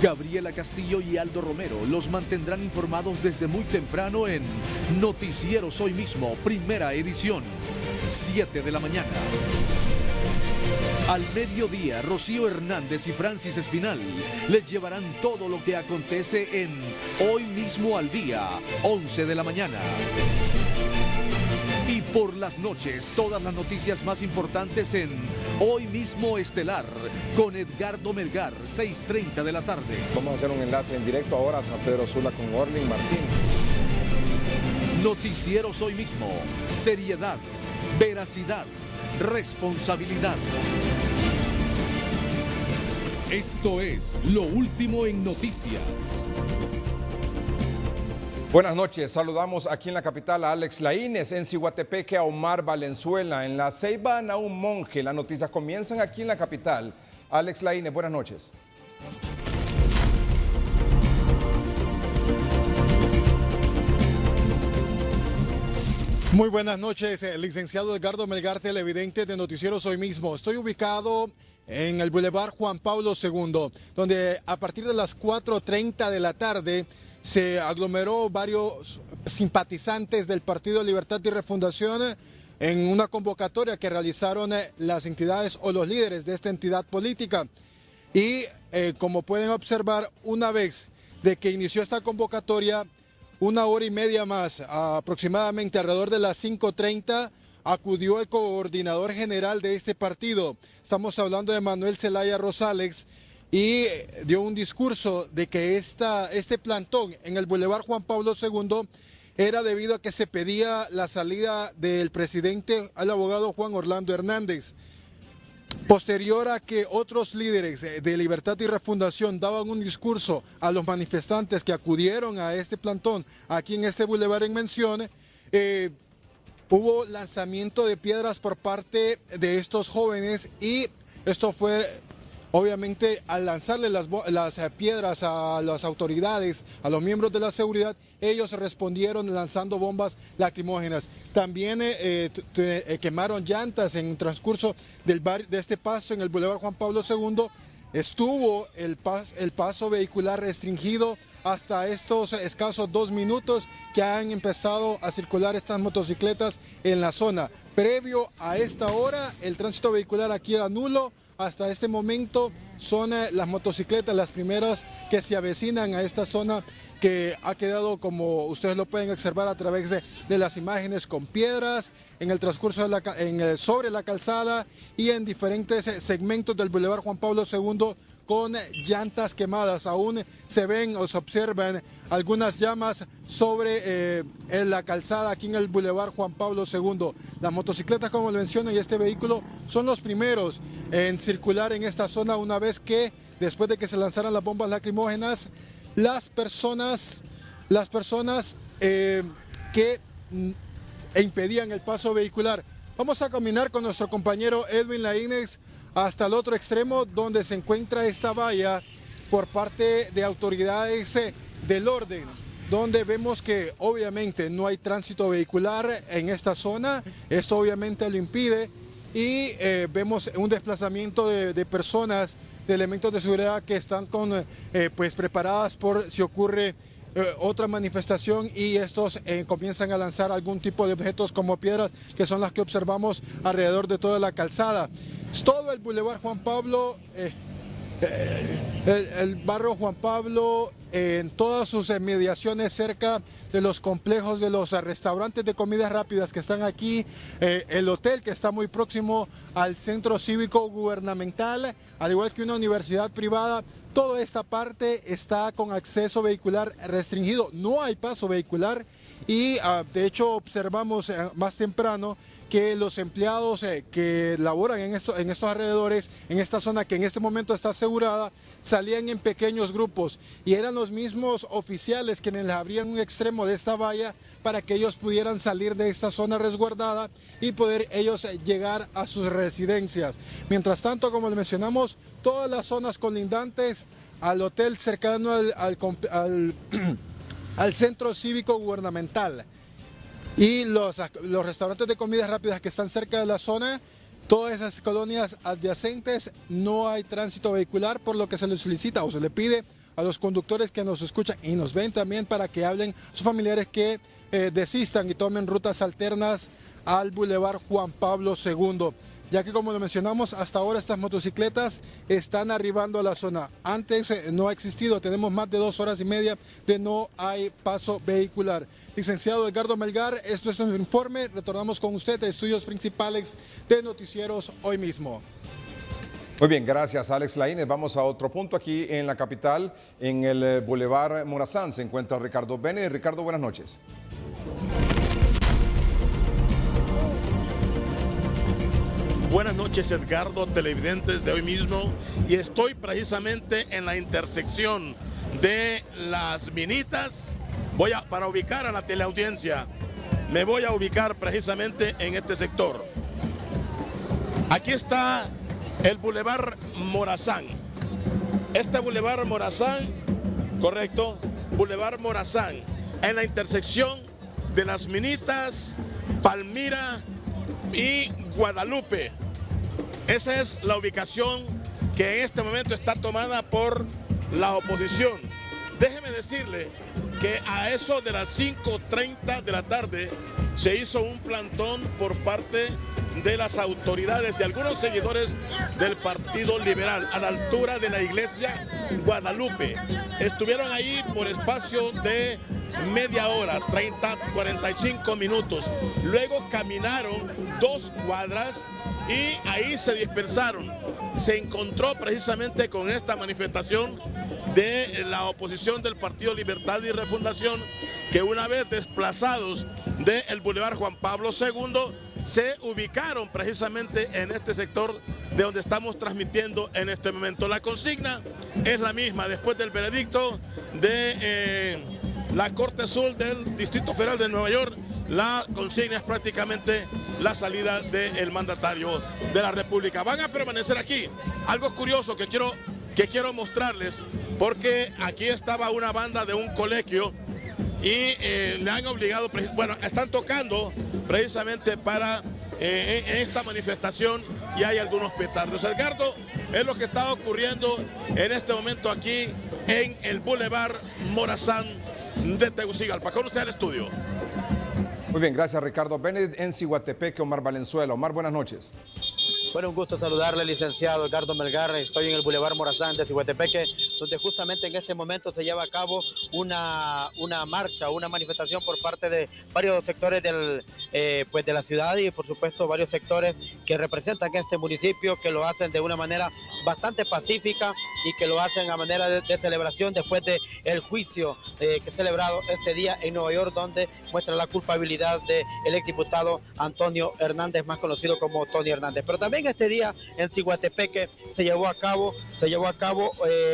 Gabriela Castillo y Aldo Romero los mantendrán informados desde muy temprano en Noticieros Hoy Mismo, primera edición, 7 de la mañana. Al mediodía, Rocío Hernández y Francis Espinal les llevarán todo lo que acontece en Hoy Mismo al Día, 11 de la mañana. Y por las noches, todas las noticias más importantes en Hoy Mismo Estelar, con Edgardo Melgar, 6:30 de la tarde. Vamos a hacer un enlace en directo ahora a San Pedro Sula con Orlin Martín. Noticieros Hoy Mismo, seriedad, veracidad, responsabilidad. Esto es Lo Último en Noticias. Buenas noches, saludamos aquí en la capital a Alex Laínez, en Ciguatepeque a Omar Valenzuela, en La Ceiba a Naum Monge. Las noticias comienzan aquí en la capital. Alex Laínez, buenas noches. Muy buenas noches, licenciado Edgardo Melgar, televidente de Noticieros Hoy Mismo. Estoy ubicado en el Boulevard Juan Pablo II, donde a partir de las 4:30 de la tarde se aglomeró varios simpatizantes del Partido Libertad y Refundación en una convocatoria que realizaron las entidades o los líderes de esta entidad política. Y como pueden observar, una vez de que inició esta convocatoria, una hora y media más, aproximadamente alrededor de las 5:30, acudió el coordinador general de este partido. Estamos hablando de Manuel Zelaya Rosales, y dio un discurso de que este plantón en el Boulevard Juan Pablo II era debido a que se pedía la salida del presidente, al abogado Juan Orlando Hernández. Posterior a que otros líderes de Libertad y Refundación daban un discurso a los manifestantes que acudieron a este plantón aquí en este bulevar en mención, hubo lanzamiento de piedras por parte de estos jóvenes, y esto fue obviamente al lanzarle las piedras a las autoridades, a los miembros de la seguridad. Ellos respondieron lanzando bombas lacrimógenas. También quemaron llantas en el transcurso de este paso en el Boulevard Juan Pablo II. Estuvo el paso vehicular restringido hasta estos escasos 2 minutos que han empezado a circular estas motocicletas en la zona. Previo a esta hora, el tránsito vehicular aquí era nulo. Hasta este momento son las motocicletas las primeras que se avecinan a esta zona, que ha quedado, como ustedes lo pueden observar a través de las imágenes, con piedras en el transcurso sobre la calzada y en diferentes segmentos del Boulevard Juan Pablo II, con llantas quemadas. Aún se ven o se observan algunas llamas sobre en la calzada aquí en el Boulevard Juan Pablo II. Las motocicletas, como lo menciono, y este vehículo son los primeros en circular en esta zona, una vez que, después de que se lanzaran las bombas lacrimógenas, las personas que impedían el paso vehicular. Vamos a caminar con nuestro compañero Edwin Laínez hasta el otro extremo, donde se encuentra esta valla por parte de autoridades del orden, donde vemos que obviamente no hay tránsito vehicular en esta zona. Esto obviamente lo impide, y vemos un desplazamiento de personas, de elementos de seguridad que están preparadas por si ocurre otra manifestación, y estos comienzan a lanzar algún tipo de objetos como piedras, que son las que observamos alrededor de toda la calzada. Todo el Boulevard Juan Pablo, el barrio Juan Pablo, en todas sus mediaciones cerca de los complejos de los restaurantes de comidas rápidas que están aquí, el hotel que está muy próximo al centro cívico gubernamental, al igual que una universidad privada. Toda esta parte está con acceso vehicular restringido, no hay paso vehicular, y de hecho observamos más temprano que los empleados que laboran en estos alrededores, en esta zona que en este momento está asegurada, salían en pequeños grupos, y eran los mismos oficiales quienes les abrían un extremo de esta valla para que ellos pudieran salir de esta zona resguardada y poder ellos llegar a sus residencias. Mientras tanto, como le mencionamos, todas las zonas colindantes al hotel cercano al centro cívico gubernamental y los restaurantes de comidas rápidas que están cerca de la zona, todas esas colonias adyacentes, no hay tránsito vehicular, por lo que se le solicita o se le pide a los conductores que nos escuchan y nos ven también para que hablen a sus familiares que desistan y tomen rutas alternas al Boulevard Juan Pablo II. Ya que, como lo mencionamos, hasta ahora estas motocicletas están arribando a la zona. Antes no ha existido, tenemos más de 2 horas y media de no hay paso vehicular. Licenciado Edgardo Melgar, esto es nuestro informe. Retornamos con usted de estudios principales de Noticieros Hoy Mismo. Muy bien, gracias Alex Laínez. Vamos a otro punto aquí en la capital, en el Boulevard Morazán. Se encuentra Ricardo Bennett. Ricardo, buenas noches. Buenas noches, Edgardo, televidentes de Hoy Mismo, y estoy precisamente en la intersección de Las Minitas. Para ubicar a la teleaudiencia, me voy a ubicar precisamente en este sector. Aquí está el Boulevard Morazán. Este Boulevard Morazán, correcto, Boulevard Morazán, en la intersección de Las Minitas, Palmira y Guadalupe. Esa es la ubicación que en este momento está tomada por la oposición. Déjeme decirle que a eso de las 5:30 de la tarde se hizo un plantón por parte de las autoridades y algunos seguidores del Partido Liberal a la altura de la iglesia Guadalupe. Estuvieron ahí por espacio de media hora, 45 minutos. Luego caminaron 2 cuadras y ahí se dispersaron. Se encontró precisamente con esta manifestación de la oposición del Partido Libertad y Refundación, que una vez desplazados del Boulevard Juan Pablo II, se ubicaron precisamente en este sector de donde estamos transmitiendo en este momento. La consigna es la misma después del veredicto de la Corte Sur del Distrito Federal de Nueva York. La consigna es prácticamente la salida del mandatario de la República. Van a permanecer aquí. Algo curioso que quiero mostrarles, porque aquí estaba una banda de un colegio y le han obligado, bueno, están tocando precisamente para esta manifestación y hay algunos petardos. Edgardo, es lo que está ocurriendo en este momento aquí en el Boulevard Morazán de Tegucigalpa. Con usted al estudio. Muy bien, gracias Ricardo Bennett. En Ciguatepeque, Omar Valenzuela. Omar, buenas noches. Bueno, un gusto saludarle, licenciado Edgardo Melgar. Estoy en el Boulevard Morazán de Ciguatepeque, donde justamente en este momento se lleva a cabo una marcha, una manifestación por parte de varios sectores pues de la ciudad y por supuesto varios sectores que representan este municipio, que lo hacen de una manera bastante pacífica y que lo hacen a manera de celebración después del juicio que he celebrado este día en Nueva York, donde muestra la culpabilidad del exdiputado Antonio Hernández, más conocido como Tony Hernández. Pero también este día en Ciguatepeque se llevó a cabo,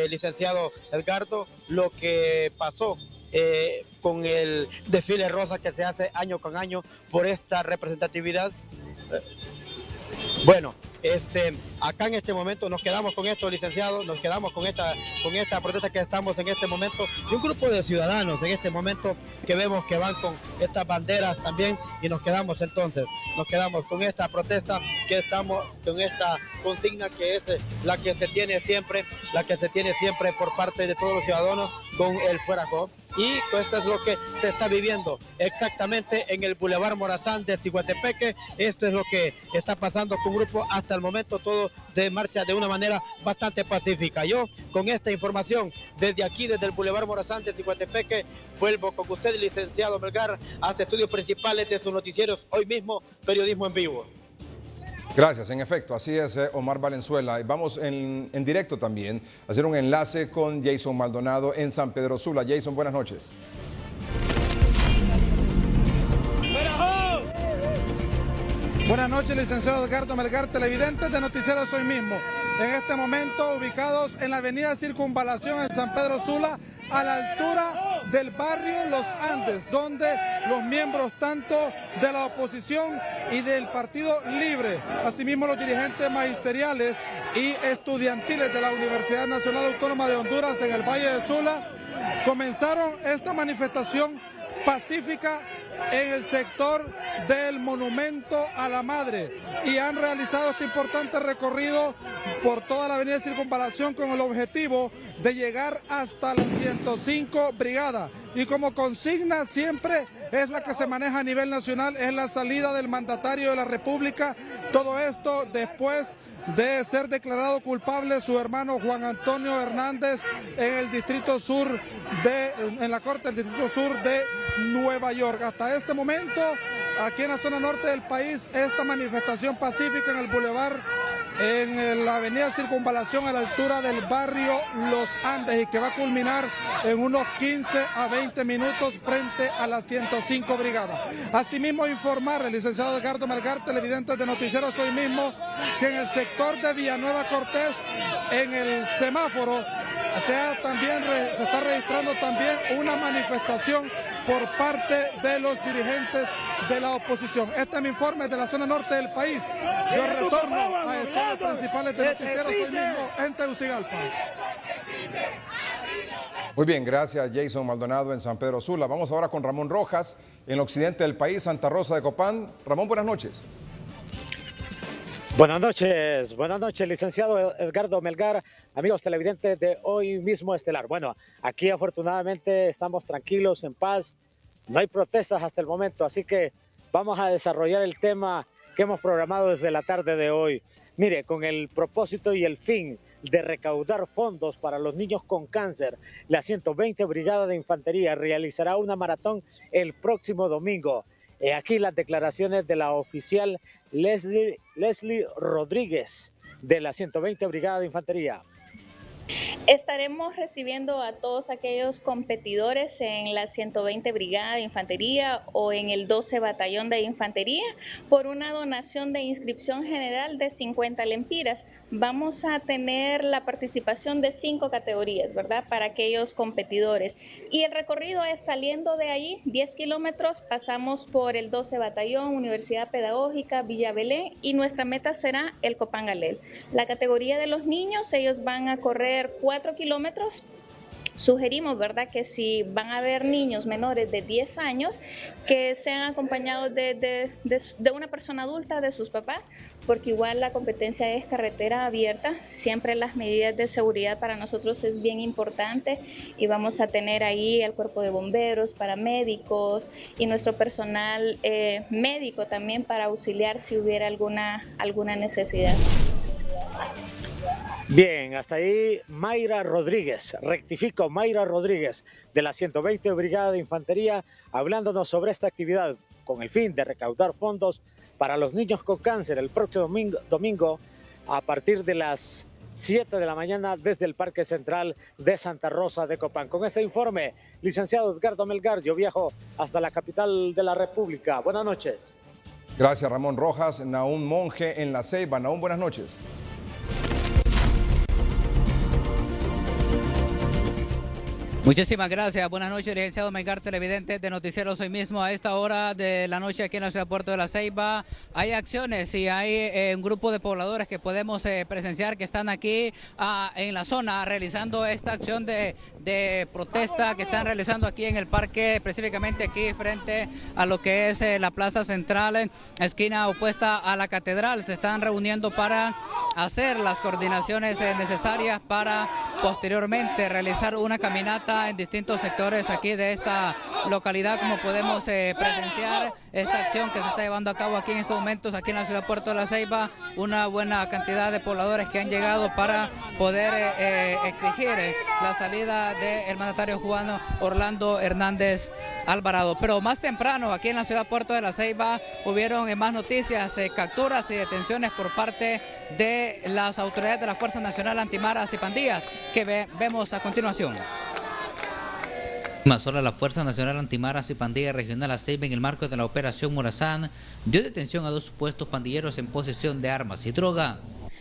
licenciado Edgardo, lo que pasó con el desfile rosa que se hace año con año por esta representatividad. Bueno, acá en este momento nos quedamos con esto, licenciado, nos quedamos con esta protesta que estamos en este momento, y un grupo de ciudadanos en este momento que vemos que van con estas banderas también, y nos quedamos con esta protesta, que estamos con esta consigna que es la que se tiene siempre por parte de todos los ciudadanos con el fuera juego. Y esto es lo que se está viviendo exactamente en el Boulevard Morazán de Ciguatepeque. Esto es lo que está pasando con un grupo hasta el momento, todo de marcha de una manera bastante pacífica. Yo con esta información desde aquí, desde el Boulevard Morazán de Ciguatepeque, vuelvo con usted, licenciado Melgar, hasta estudios principales de sus noticieros Hoy Mismo, periodismo en vivo. Gracias, en efecto, así es, Omar Valenzuela. Vamos en directo también a hacer un enlace con Jason Maldonado en San Pedro Sula. Jason, buenas noches. Buenas noches, licenciado Edgardo Melgar, televidentes de Noticieros Hoy Mismo. En este momento ubicados en la avenida Circunvalación en San Pedro Sula, a la altura del barrio Los Andes, donde los miembros tanto de la oposición y del Partido Libre, asimismo los dirigentes magisteriales y estudiantiles de la Universidad Nacional Autónoma de Honduras en el Valle de Sula, comenzaron esta manifestación pacífica en el sector del Monumento a la Madre y han realizado este importante recorrido por toda la avenida de Circunvalación con el objetivo de llegar hasta la 105 Brigada. Y como consigna siempre es la que se maneja a nivel nacional, es la salida del mandatario de la República. Todo esto después de ser declarado culpable su hermano Juan Antonio Hernández en la Corte del Distrito Sur de Nueva York. Hasta este momento, aquí en la zona norte del país, esta manifestación pacífica en el Boulevard, en la avenida Circunvalación a la altura del barrio Los Andes, y que va a culminar en unos 15 a 20 minutos frente a la 105 Brigada. Asimismo, informar al licenciado Edgardo Melgar, televidentes de Noticieros Hoy Mismo, que en el sector de Villanueva Cortés, en el semáforo, se está registrando también una manifestación por parte de los dirigentes de la oposición. Este es mi informe de la zona norte del país. Yo retorno a estudios principales de Noticieros Hoy Mismo en Tegucigalpa. Muy bien, gracias Jason Maldonado en San Pedro Sula. Vamos ahora con Ramón Rojas en el occidente del país, Santa Rosa de Copán. Ramón, buenas noches. Buenas noches, licenciado Edgardo Melgar, amigos televidentes de Hoy Mismo Estelar. Bueno, aquí afortunadamente estamos tranquilos, en paz, no hay protestas hasta el momento, así que vamos a desarrollar el tema que hemos programado desde la tarde de hoy. Mire, con el propósito y el fin de recaudar fondos para los niños con cáncer, la 120 Brigada de Infantería realizará una maratón el próximo domingo. Aquí las declaraciones de la oficial Leslie Rodríguez de la 120 Brigada de Infantería. Estaremos recibiendo a todos aquellos competidores en la 120 Brigada de Infantería o en el 12 Batallón de Infantería por una donación de inscripción general de 50 lempiras. Vamos a tener la participación de 5 categorías, ¿verdad? Para aquellos competidores. Y el recorrido es saliendo de ahí, 10 kilómetros, pasamos por el 12 Batallón, Universidad Pedagógica, Villa Belén, y nuestra meta será el Copán Galel. La categoría de los niños, ellos van a correr 4 kilómetros. Sugerimos, ¿verdad?, que si van a haber niños menores de 10 años, que sean acompañados de una persona adulta, de sus papás, porque igual la competencia es carretera abierta. Siempre las medidas de seguridad para nosotros es bien importante y vamos a tener ahí el cuerpo de bomberos, paramédicos y nuestro personal médico también para auxiliar si hubiera alguna necesidad. Bien, hasta ahí Mayra Rodríguez, rectifico, Mayra Rodríguez de la 120 Brigada de Infantería, hablándonos sobre esta actividad con el fin de recaudar fondos para los niños con cáncer el próximo domingo a partir de las 7 de la mañana desde el Parque Central de Santa Rosa de Copán. Con este informe, licenciado Edgardo Melgar, yo viajo hasta la capital de la República. Buenas noches. Gracias Ramón Rojas. Nahum Monge en La Ceiba. Nahum, buenas noches. Muchísimas gracias. Buenas noches, licenciado Melgar, televidentes de Noticieros Hoy Mismo. A esta hora de la noche aquí en la ciudad Puerto de La Ceiba hay acciones y hay un grupo de pobladores que podemos presenciar que están aquí en la zona realizando esta acción de protesta que están realizando aquí en el parque, específicamente aquí frente a lo que es la plaza central, esquina opuesta a la catedral. Se están reuniendo para hacer las coordinaciones necesarias para posteriormente realizar una caminata en distintos sectores aquí de esta localidad, como podemos presenciar esta acción que se está llevando a cabo aquí en estos momentos aquí en la ciudad Puerto de La Ceiba. Una buena cantidad de pobladores que han llegado para poder exigir la salida del mandatario Juan Orlando Hernández Alvarado. Pero más temprano aquí en la ciudad Puerto de La Ceiba hubieron más noticias, capturas y detenciones por parte de las autoridades de la Fuerza Nacional Antimaras y Pandillas que vemos a continuación. Ahora la Fuerza Nacional Antimaras y Pandilla Regional La Ceiba, en el marco de la Operación Morazán, dio detención a 2 supuestos pandilleros en posesión de armas y droga.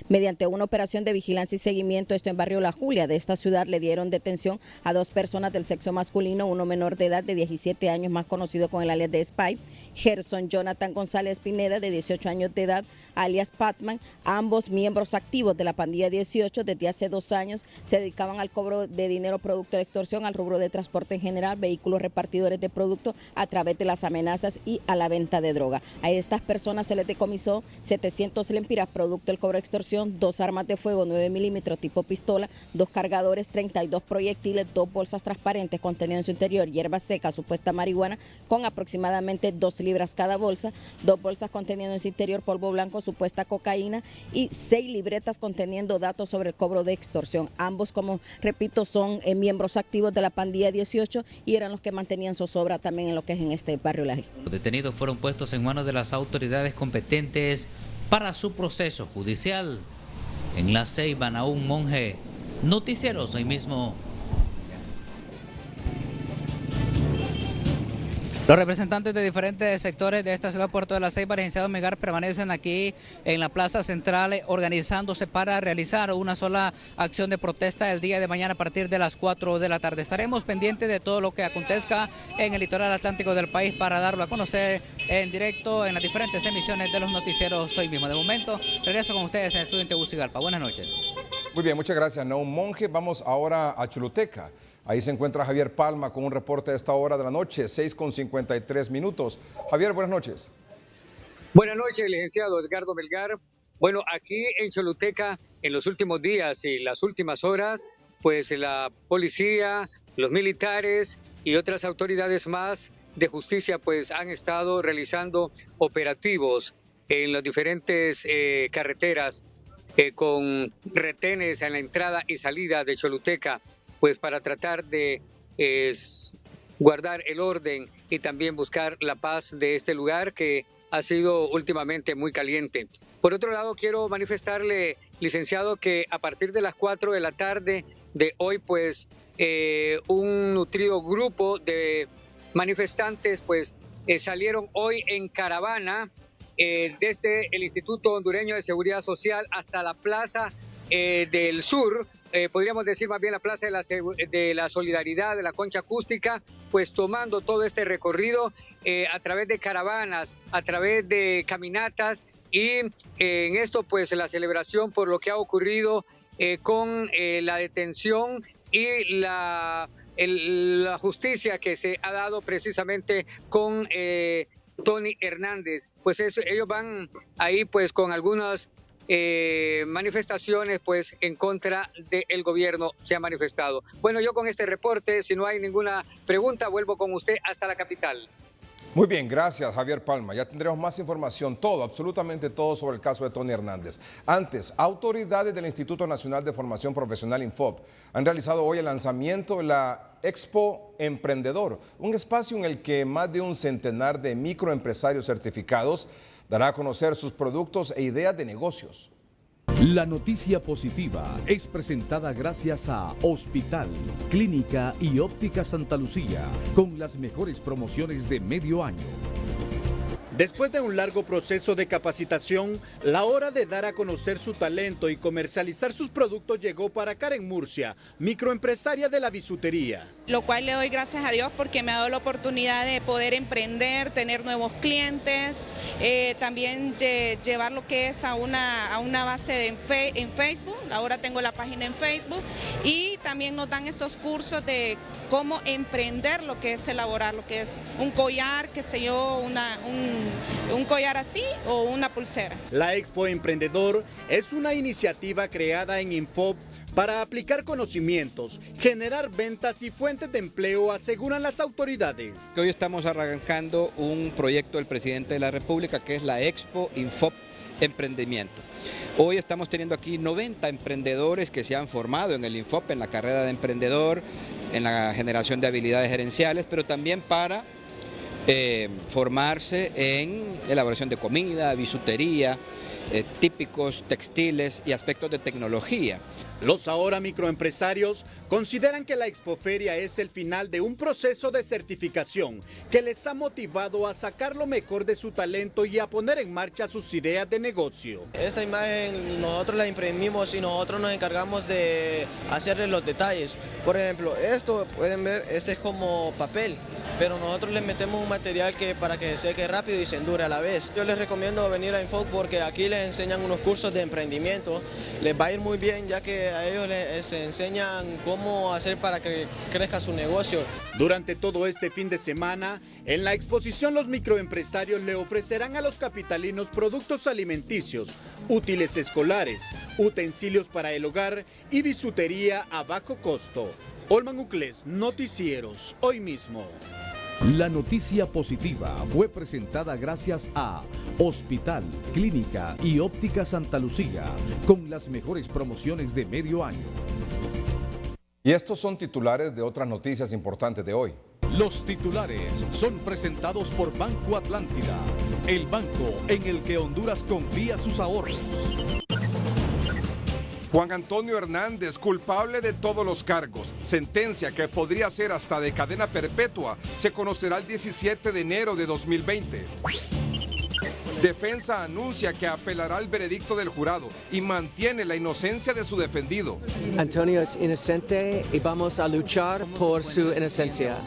Mediante una operación de vigilancia y seguimiento, esto en barrio La Julia de esta ciudad, le dieron detención a 2 personas del sexo masculino, uno menor de edad de 17 años, más conocido con el alias de Spy, Gerson Jonathan González Pineda, de 18 años de edad, alias Patman, ambos miembros activos de la pandilla 18. Desde hace 2 años se dedicaban al cobro de dinero producto de extorsión, al rubro de transporte en general, vehículos repartidores de productos a través de las amenazas y a la venta de droga. A estas personas se les decomisó 700 lempiras producto del cobro de extorsión, 2 armas de fuego 9 milímetros tipo pistola, 2 cargadores, 32 proyectiles, 2 bolsas transparentes conteniendo en su interior hierba seca, supuesta marihuana, con aproximadamente 2 libras cada bolsa, 2 bolsas conteniendo en su interior polvo blanco, supuesta cocaína, y 6 libretas conteniendo datos sobre el cobro de extorsión. Ambos, como repito, son miembros activos de la pandilla 18 y eran los que mantenían zozobra también en lo que es en este barrio La Julia. Los detenidos fueron puestos en manos de las autoridades competentes para su proceso judicial. En La Ceiba, Nahum Monge, Noticieros Hoy Mismo. Los representantes de diferentes sectores de esta ciudad Puerto de la Ceiba, licenciado Melgar, permanecen aquí en la Plaza Central organizándose para realizar una sola acción de protesta el día de mañana a partir de las 4 de la tarde. Estaremos pendientes de todo lo que acontezca en el litoral atlántico del país para darlo a conocer en directo en las diferentes emisiones de los noticieros Hoy Mismo. De momento, regreso con ustedes en el estudio en Tegucigalpa. Buenas noches. Muy bien, muchas gracias, Nahum Monge. Vamos ahora a Choluteca. Ahí se encuentra Javier Palma con un reporte a esta hora de la noche, 6:53. Javier, buenas noches. Buenas noches, licenciado Edgardo Melgar. Bueno, aquí en Choluteca, en los últimos días y las últimas horas, pues la policía, los militares y otras autoridades más de justicia pues han estado realizando operativos en las diferentes carreteras con retenes en la entrada y salida de Choluteca, pues para tratar de guardar el orden y también buscar la paz de este lugar que ha sido últimamente muy caliente. Por otro lado, quiero manifestarle, licenciado, que a partir de las 4 de la tarde de hoy, pues un nutrido grupo de manifestantes pues salieron hoy en caravana desde el Instituto Hondureño de Seguridad Social hasta la Plaza del Sur, podríamos decir más bien la Plaza de la Solidaridad, de la Concha Acústica, pues tomando todo este recorrido a través de caravanas, a través de caminatas y en esto pues la celebración por lo que ha ocurrido con la detención y la justicia que se ha dado precisamente con Tony Hernández. Pues ellos van ahí pues con algunas manifestaciones pues en contra del gobierno se ha manifestado. Bueno, yo con este reporte, si no hay ninguna pregunta, vuelvo con usted hasta la capital. Muy bien, gracias Javier Palma. Ya tendremos más información, todo, absolutamente todo sobre el caso de Tony Hernández. Antes, autoridades del Instituto Nacional de Formación Profesional Infop han realizado hoy el lanzamiento de la Expo Emprendedor, un espacio en el que más de un centenar de microempresarios certificados dará a conocer sus productos e ideas de negocios. La noticia positiva es presentada gracias a Hospital, Clínica y Óptica Santa Lucía, con las mejores promociones de medio año. Después de un largo proceso de capacitación, la hora de dar a conocer su talento y comercializar sus productos llegó para Karen Murcia, microempresaria de la bisutería. Lo cual le doy gracias a Dios porque me ha dado la oportunidad de poder emprender, tener nuevos clientes, también llevar lo que es a una base en Facebook. Ahora tengo la página en Facebook y también nos dan esos cursos de cómo emprender lo que es elaborar, lo que es un collar, qué sé yo, un collar así o una pulsera. La Expo Emprendedor es una iniciativa creada en Infop para aplicar conocimientos, generar ventas y fuentes de empleo, aseguran las autoridades. Hoy estamos arrancando un proyecto del presidente de la República que es la Expo Infop Emprendimiento. Hoy estamos teniendo aquí 90 emprendedores que se han formado en el Infop, en la carrera de emprendedor, en la generación de habilidades gerenciales, pero también para formarse en elaboración de comida, bisutería, típicos textiles y aspectos de tecnología. Los ahora microempresarios consideran que la Expoferia es el final de un proceso de certificación que les ha motivado a sacar lo mejor de su talento y a poner en marcha sus ideas de negocio. Esta imagen nosotros la imprimimos y nosotros nos encargamos de hacerle los detalles. Por ejemplo, esto pueden ver, este es como papel, pero nosotros le metemos un material para que se seque rápido y se endure a la vez. Yo les recomiendo venir a Infoc porque aquí les enseñan unos cursos de emprendimiento. Les va a ir muy bien ya que a ellos les enseñan cómo hacer para que crezca su negocio. Durante todo este fin de semana, en la exposición los microempresarios le ofrecerán a los capitalinos productos alimenticios, útiles escolares, utensilios para el hogar y bisutería a bajo costo. Olman Uclés, Noticieros, hoy mismo. La noticia positiva fue presentada gracias a Hospital, Clínica y Óptica Santa Lucía, con las mejores promociones de medio año. Y estos son titulares de otras noticias importantes de hoy. Los titulares son presentados por Banco Atlántida, el banco en el que Honduras confía sus ahorros. Juan Antonio Hernández, culpable de todos los cargos. Sentencia que podría ser hasta de cadena perpetua, se conocerá el 17 de enero de 2020. Defensa anuncia que apelará al veredicto del jurado y mantiene la inocencia de su defendido. Antonio es inocente y vamos a luchar por su inocencia.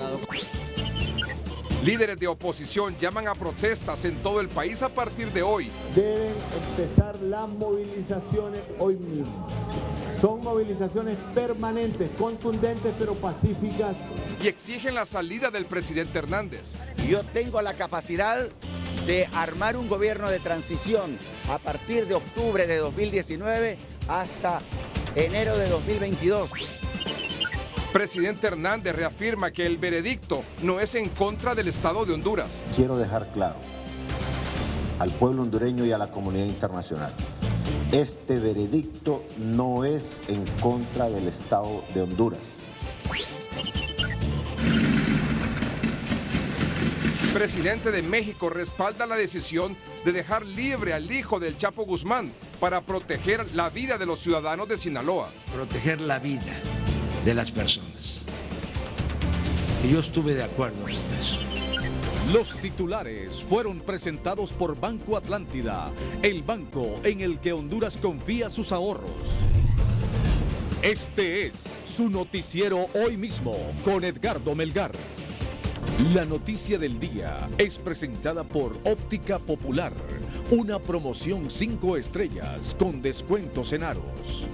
Líderes de oposición llaman a protestas en todo el país a partir de hoy. Deben empezar las movilizaciones hoy mismo. Son movilizaciones permanentes, contundentes pero pacíficas. Y exigen la salida del presidente Hernández. Yo tengo la capacidad de armar un gobierno de transición a partir de octubre de 2019 hasta enero de 2022. Presidente Hernández reafirma que el veredicto no es en contra del Estado de Honduras. Quiero dejar claro al pueblo hondureño y a la comunidad internacional, este veredicto no es en contra del Estado de Honduras. Presidente de México respalda la decisión de dejar libre al hijo del Chapo Guzmán para proteger la vida de los ciudadanos de Sinaloa. Proteger la vida de las personas. Y yo estuve de acuerdo con eso. Los titulares fueron presentados por Banco Atlántida, el banco en el que Honduras confía sus ahorros. Este es su noticiero hoy mismo con Edgardo Melgar. La noticia del día es presentada por Óptica Popular, una promoción 5 estrellas con descuentos en aros.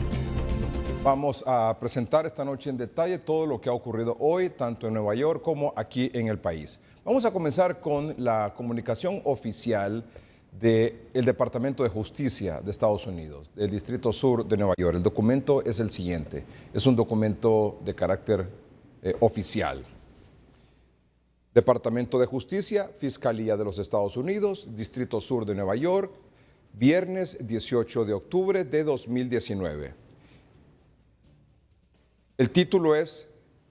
Vamos a presentar esta noche en detalle todo lo que ha ocurrido hoy, tanto en Nueva York como aquí en el país. Vamos a comenzar con la comunicación oficial del Departamento de Justicia de Estados Unidos, del Distrito Sur de Nueva York. El documento es el siguiente, es un documento de carácter oficial. Departamento de Justicia, Fiscalía de los Estados Unidos, Distrito Sur de Nueva York, viernes 18 de octubre de 2019. El título es: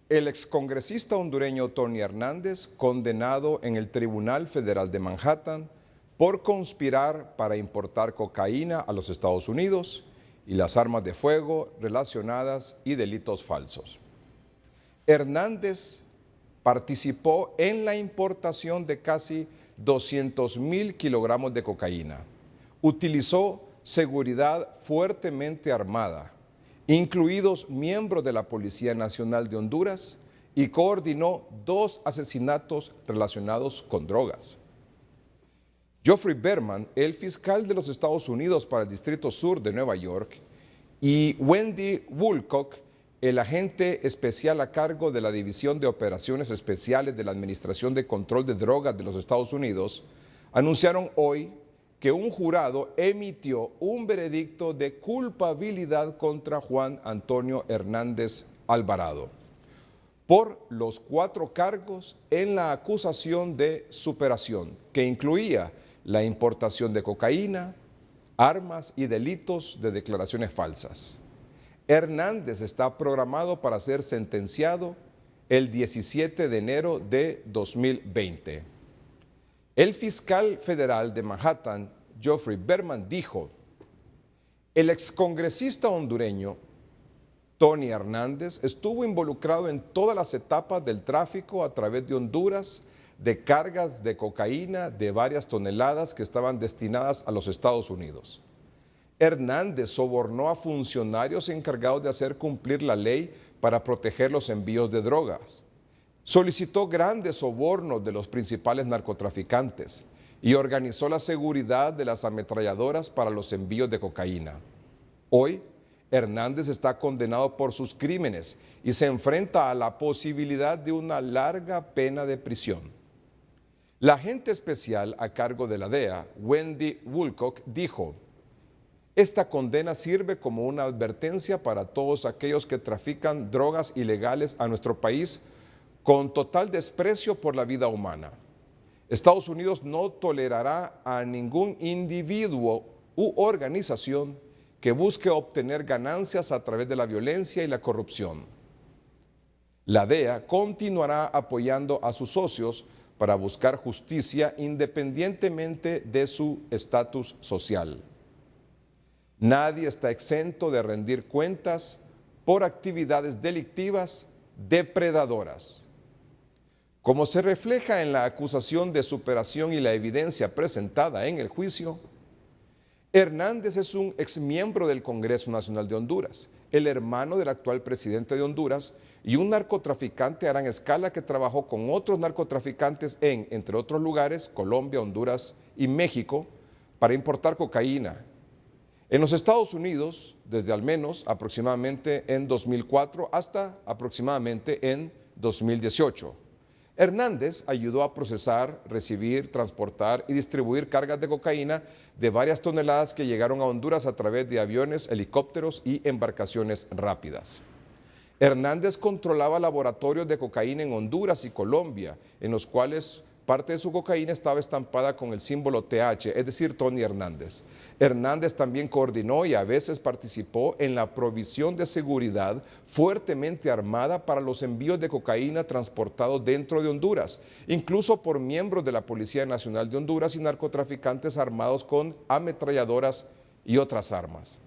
el excongresista hondureño Tony Hernández, condenado en el Tribunal Federal de Manhattan por conspirar para importar cocaína a los Estados Unidos y las armas de fuego relacionadas y delitos falsos. Hernández participó en la importación de casi 200,000 kilogramos de cocaína. Utilizó seguridad fuertemente armada, incluidos miembros de la Policía Nacional de Honduras, y coordinó 2 asesinatos relacionados con drogas. Geoffrey Berman, el fiscal de los Estados Unidos para el Distrito Sur de Nueva York, y Wendy Woolcock, el agente especial a cargo de la División de Operaciones Especiales de la Administración de Control de Drogas de los Estados Unidos, anunciaron hoy que un jurado emitió un veredicto de culpabilidad contra Juan Antonio Hernández Alvarado por los 4 cargos en la acusación de superación, que incluía la importación de cocaína, armas y delitos de declaraciones falsas. Hernández está programado para ser sentenciado el 17 de enero de 2020. El fiscal federal de Manhattan, Geoffrey Berman, dijo: el excongresista hondureño Tony Hernández, estuvo involucrado en todas las etapas del tráfico a través de Honduras de cargas de cocaína de varias toneladas que estaban destinadas a los Estados Unidos. Hernández sobornó a funcionarios encargados de hacer cumplir la ley para proteger los envíos de drogas. Solicitó grandes sobornos de los principales narcotraficantes y organizó la seguridad de las ametralladoras para los envíos de cocaína. Hoy, Hernández está condenado por sus crímenes y se enfrenta a la posibilidad de una larga pena de prisión. La agente especial a cargo de la DEA, Wendy Woolcock, dijo: esta condena sirve como una advertencia para todos aquellos que trafican drogas ilegales a nuestro país con total desprecio por la vida humana. Estados Unidos no tolerará a ningún individuo u organización que busque obtener ganancias a través de la violencia y la corrupción. La DEA continuará apoyando a sus socios para buscar justicia independientemente de su estatus social. Nadie está exento de rendir cuentas por actividades delictivas depredadoras. Como se refleja en la acusación de superación y la evidencia presentada en el juicio, Hernández es un exmiembro del Congreso Nacional de Honduras, el hermano del actual presidente de Honduras y un narcotraficante a gran escala que trabajó con otros narcotraficantes en, entre otros lugares, Colombia, Honduras y México, para importar cocaína. En los Estados Unidos, desde al menos aproximadamente en 2004 hasta aproximadamente en 2018. Hernández ayudó a procesar, recibir, transportar y distribuir cargas de cocaína de varias toneladas que llegaron a Honduras a través de aviones, helicópteros y embarcaciones rápidas. Hernández controlaba laboratorios de cocaína en Honduras y Colombia, en los cuales parte de su cocaína estaba estampada con el símbolo TH, es decir, Tony Hernández. Hernández también coordinó y a veces participó en la provisión de seguridad fuertemente armada para los envíos de cocaína transportados dentro de Honduras, incluso por miembros de la Policía Nacional de Honduras y narcotraficantes armados con ametralladoras y otras armas.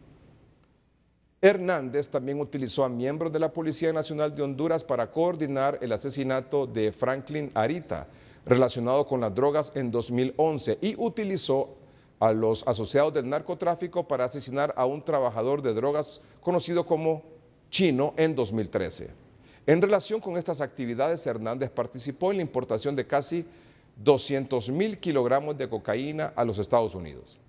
Hernández también utilizó a miembros de la Policía Nacional de Honduras para coordinar el asesinato de Franklin Arita, relacionado con las drogas en 2011, y utilizó a los asociados del narcotráfico para asesinar a un trabajador de drogas conocido como Chino en 2013. En relación con estas actividades, Hernández participó en la importación de casi 200,000 kilogramos de cocaína a los Estados Unidos.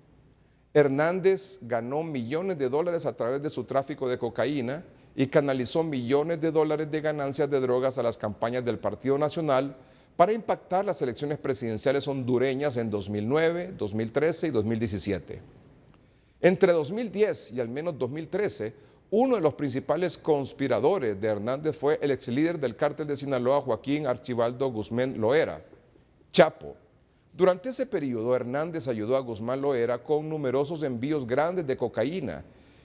Hernández ganó millones de dólares a través de su tráfico de cocaína y canalizó millones de dólares de ganancias de drogas a las campañas del Partido Nacional para impactar las elecciones presidenciales hondureñas en 2009, 2013 y 2017. Entre 2010 y al menos 2013, uno de los principales conspiradores de Hernández fue el ex líder del cártel de Sinaloa, Joaquín Archibaldo Guzmán Loera, Chapo. Durante ese periodo, Hernández ayudó a Guzmán Loera con numerosos envíos grandes de cocaína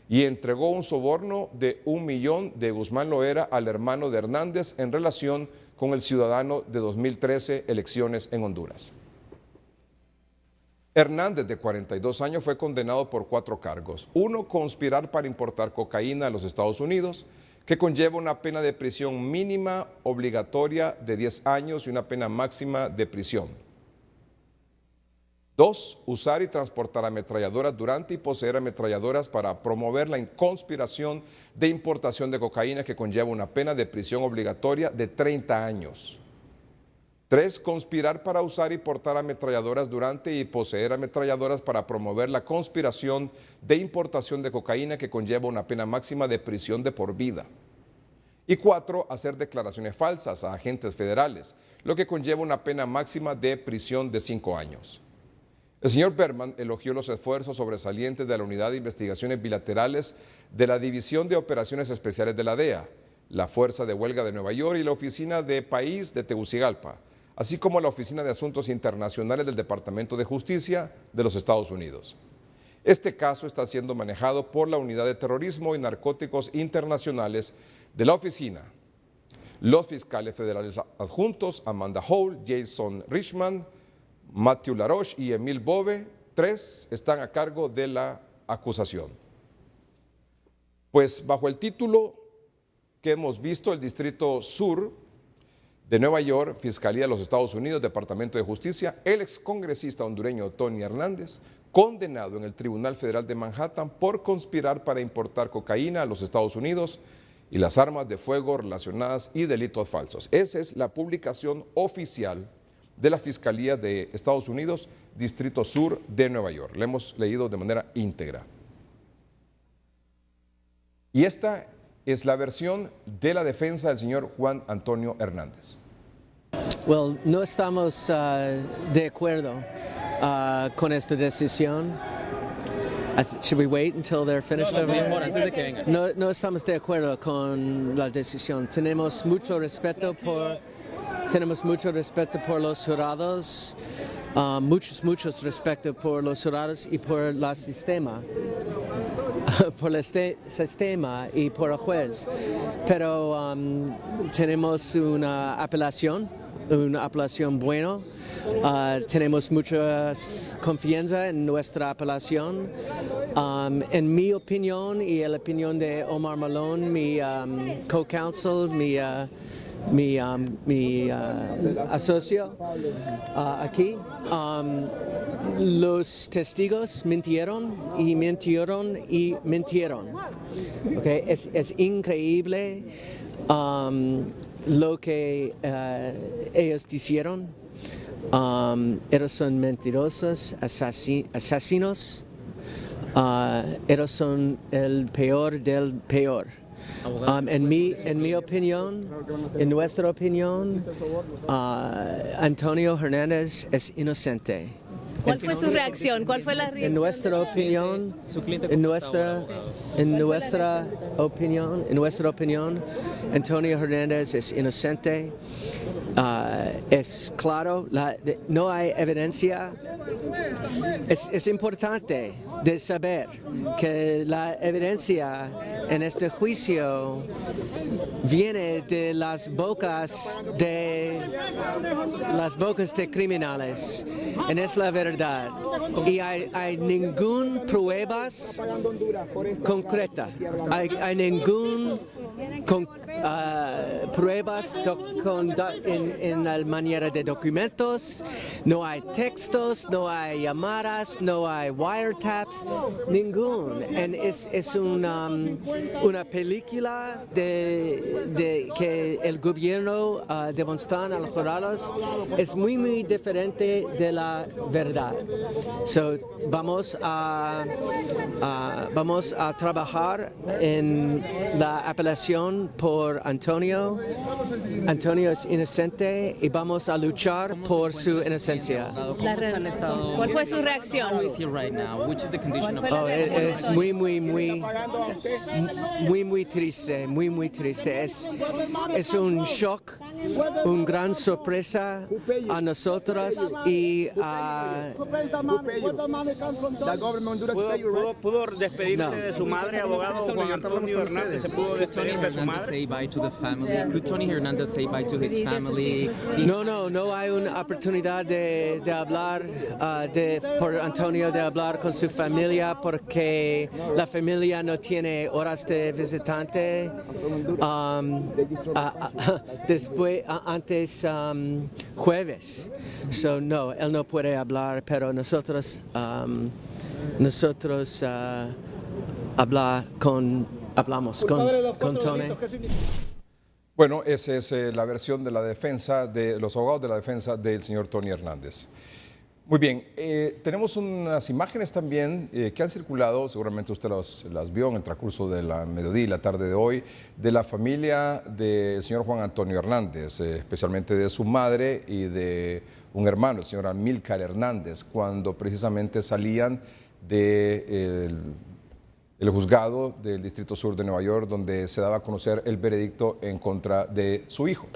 y entregó un soborno de $1 millón de Guzmán Loera al hermano de Hernández en relación con el ciudadano de 2013 elecciones en Honduras. Hernández, de 42 años, fue condenado por 4 cargos. 1, conspirar para importar cocaína a los Estados Unidos, que conlleva una pena de prisión mínima obligatoria de 10 años y una pena máxima de prisión. 2, usar y transportar ametralladoras durante y poseer ametralladoras para promover la conspiración de importación de cocaína, que conlleva una pena de prisión obligatoria de 30 años. 3, conspirar para usar y portar ametralladoras durante y poseer ametralladoras para promover la conspiración de importación de cocaína, que conlleva una pena máxima de prisión de por vida. Y 4, hacer declaraciones falsas a agentes federales, lo que conlleva una pena máxima de prisión de 5 años. El señor Berman elogió los esfuerzos sobresalientes de la Unidad de Investigaciones Bilaterales de la División de Operaciones Especiales de la DEA, la Fuerza de Huelga de Nueva York y la Oficina de País de Tegucigalpa, así como la Oficina de Asuntos Internacionales del Departamento de Justicia de los Estados Unidos. Este caso está siendo manejado por la Unidad de Terrorismo y Narcóticos Internacionales de la Oficina. Los fiscales federales adjuntos, Amanda Hall, Jason Richman, Matthew Laroche y Emil Bove, 3, están a cargo de la acusación. Pues bajo el título que hemos visto, el Distrito Sur de Nueva York, Fiscalía de los Estados Unidos, Departamento de Justicia, el excongresista hondureño Tony Hernández, condenado en el Tribunal Federal de Manhattan por conspirar para importar cocaína a los Estados Unidos y las armas de fuego relacionadas y delitos falsos. Esa es la publicación oficial de la Fiscalía de Estados Unidos, Distrito Sur de Nueva York. La hemos leído de manera íntegra. Y esta es la versión de la defensa del señor Juan Antonio Hernández. Well, no estamos de acuerdo con esta decisión. Should we wait until they're finished over here? No estamos de acuerdo con la decisión. Tenemos mucho respeto por los jurados, mucho respeto por los jurados y por el sistema. Por el sistema y por el juez, pero tenemos una apelación buena. Tenemos mucha confianza en nuestra apelación. En mi opinión y en la opinión de Omar Malone, mi co-counsel, mi asocio aquí, los testigos mintieron. Okay? Es increíble lo que ellos dijeron. Ellos son mentirosos, asesinos. Ellos son el peor del peor. En mi opinión, en nuestra opinión, Antonio Hernández es inocente. ¿Cuál fue su reacción? ¿Cuál fue la reacción? En nuestra opinión, Antonio Hernández es inocente. Es claro, no hay evidencia. Es importante de saber que la evidencia en este juicio viene de las bocas de criminales. Y es la verdad. Y hay ninguna pruebas concreta. Hay ninguna pruebas en la manera de documentos. No hay textos, no hay llamadas, no hay wiretaps, ningún. Es una película de que el gobierno demuestra a los jurados. Es muy diferente de la verdad. So, vamos a trabajar en la apelación por Antonio. Antonio es inocente y vamos a luchar por su inocencia. ¿Cuál fue su reacción? Es muy triste, muy triste. Es un shock, una gran sorpresa a nosotros y ¿Pudo despedirse de su madre, abogado Juan Antonio Hernández? ¿Se pudo despedir de su madre? No hay una oportunidad de hablar por Antonio, de hablar con su familia porque la familia no tiene horas de visitante. Antes jueves. So no, él no puede hablar, pero nosotros hablamos con Tony. Bueno, esa es la versión de la defensa, de los abogados de la defensa del señor Tony Hernández. Muy bien, tenemos unas imágenes también que han circulado, seguramente usted las vio en el transcurso de la mediodía y la tarde de hoy, de la familia del señor Juan Antonio Hernández, especialmente de su madre y de un hermano, el señor Amílcar Hernández, cuando precisamente salían del juzgado del Distrito Sur de Nueva York, donde se daba a conocer el veredicto en contra de su hijo.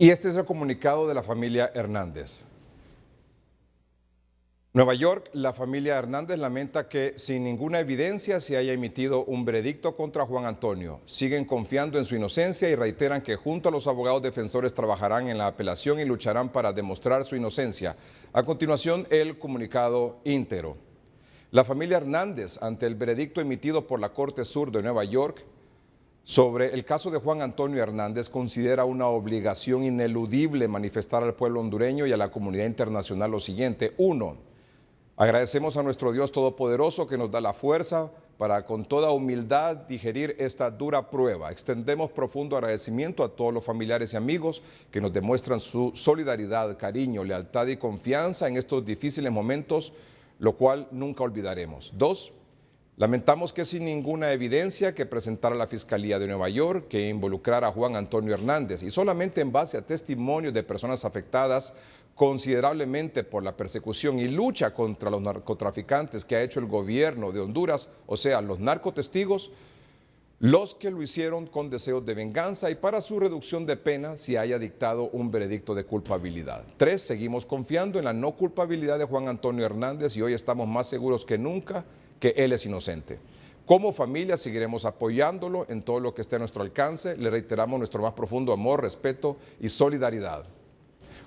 Y este es el comunicado de la familia Hernández. Nueva York, la familia Hernández lamenta que sin ninguna evidencia se haya emitido un veredicto contra Juan Antonio. Siguen confiando en su inocencia y reiteran que junto a los abogados defensores trabajarán en la apelación y lucharán para demostrar su inocencia. A continuación, el comunicado íntegro. La familia Hernández, ante el veredicto emitido por la Corte Sur de Nueva York sobre el caso de Juan Antonio Hernández, considera una obligación ineludible manifestar al pueblo hondureño y a la comunidad internacional lo siguiente. 1. Agradecemos a nuestro Dios Todopoderoso que nos da la fuerza para con toda humildad digerir esta dura prueba. Extendemos profundo agradecimiento a todos los familiares y amigos que nos demuestran su solidaridad, cariño, lealtad y confianza en estos difíciles momentos, lo cual nunca olvidaremos. 2. Lamentamos que sin ninguna evidencia que presentara la Fiscalía de Nueva York que involucrara a Juan Antonio Hernández y solamente en base a testimonios de personas afectadas considerablemente por la persecución y lucha contra los narcotraficantes que ha hecho el gobierno de Honduras, o sea, los narcotestigos, los que lo hicieron con deseos de venganza y para su reducción de pena si haya dictado un veredicto de culpabilidad. 3. Seguimos confiando en la no culpabilidad de Juan Antonio Hernández y hoy estamos más seguros que nunca que él es inocente. Como familia seguiremos apoyándolo en todo lo que esté a nuestro alcance. Le reiteramos nuestro más profundo amor, respeto y solidaridad.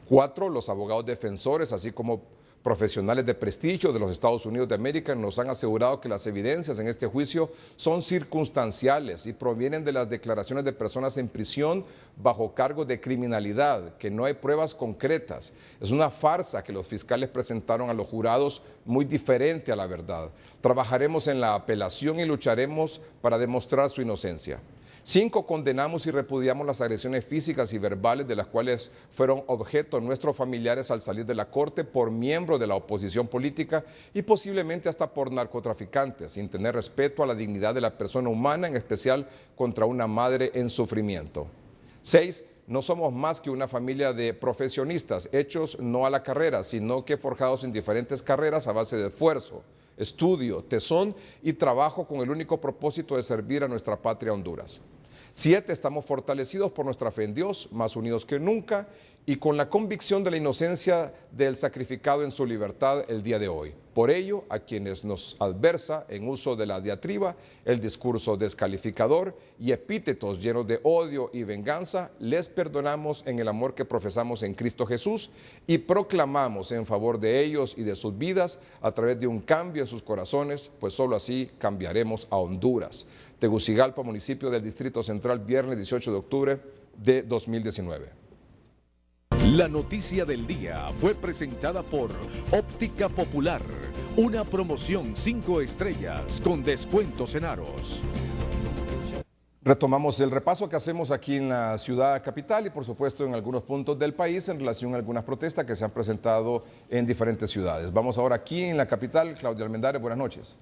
4. Los abogados defensores, así como profesionales de prestigio de los Estados Unidos de América, nos han asegurado que las evidencias en este juicio son circunstanciales y provienen de las declaraciones de personas en prisión bajo cargo de criminalidad, que no hay pruebas concretas. Es una farsa que los fiscales presentaron a los jurados muy diferente a la verdad. Trabajaremos en la apelación y lucharemos para demostrar su inocencia. 5. Condenamos y repudiamos las agresiones físicas y verbales de las cuales fueron objeto nuestros familiares al salir de la corte por miembros de la oposición política y posiblemente hasta por narcotraficantes, sin tener respeto a la dignidad de la persona humana, en especial contra una madre en sufrimiento. 6. No somos más que una familia de profesionistas, hechos no a la carrera, sino que forjados en diferentes carreras a base de esfuerzo, estudio, tesón y trabajo con el único propósito de servir a nuestra patria Honduras. 7. Estamos fortalecidos por nuestra fe en Dios, más unidos que nunca y con la convicción de la inocencia del sacrificado en su libertad el día de hoy. Por ello, a quienes nos adversa en uso de la diatriba, el discurso descalificador y epítetos llenos de odio y venganza, les perdonamos en el amor que profesamos en Cristo Jesús y proclamamos en favor de ellos y de sus vidas a través de un cambio en sus corazones, pues solo así cambiaremos a Honduras. Tegucigalpa, municipio del Distrito Central, viernes 18 de octubre de 2019. La noticia del día fue presentada por Óptica Popular, una promoción 5 estrellas con descuentos en aros. Retomamos el repaso que hacemos aquí en la ciudad capital y por supuesto en algunos puntos del país en relación a algunas protestas que se han presentado en diferentes ciudades. Vamos ahora aquí en la capital. Claudia Almendares, buenas noches.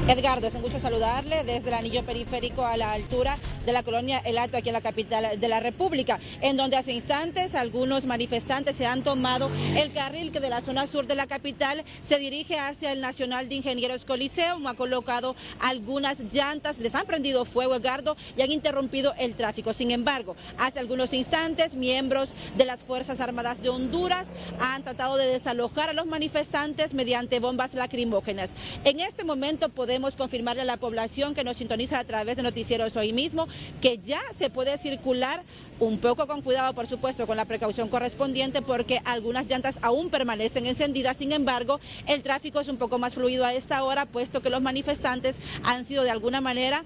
Edgardo, es un gusto saludarle desde el anillo periférico a la altura de la colonia El Alto, aquí en la capital de la República, en donde hace instantes algunos manifestantes se han tomado el carril que de la zona sur de la capital se dirige hacia el Nacional de Ingenieros Coliseum. Ha colocado algunas llantas, les han prendido fuego, Edgardo, y han interrumpido el tráfico. Sin embargo, hace algunos instantes, miembros de las Fuerzas Armadas de Honduras han tratado de desalojar a los manifestantes mediante bombas lacrimógenas. En este momento podemos confirmarle a la población que nos sintoniza a través de Noticieros Hoy Mismo que ya se puede circular un poco con cuidado, por supuesto, con la precaución correspondiente, porque algunas llantas aún permanecen encendidas. Sin embargo, el tráfico es un poco más fluido a esta hora, puesto que los manifestantes han sido de alguna manera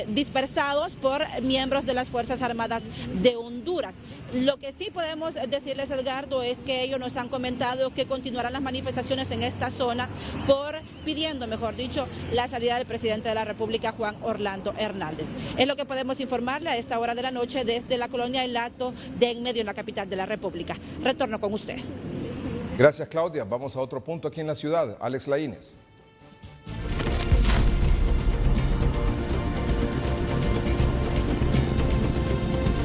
dispersados por miembros de las Fuerzas Armadas de Honduras. Lo que sí podemos decirles, Edgardo, es que ellos nos han comentado que continuarán las manifestaciones en esta zona pidiendo, mejor dicho, la salida del presidente de la República, Juan Orlando Hernández. Es lo que podemos informarle a esta hora de la noche desde la colonia El Alto de en medio en la capital de la República. Retorno con usted. Gracias, Claudia. Vamos a otro punto aquí en la ciudad. Alex Laínez.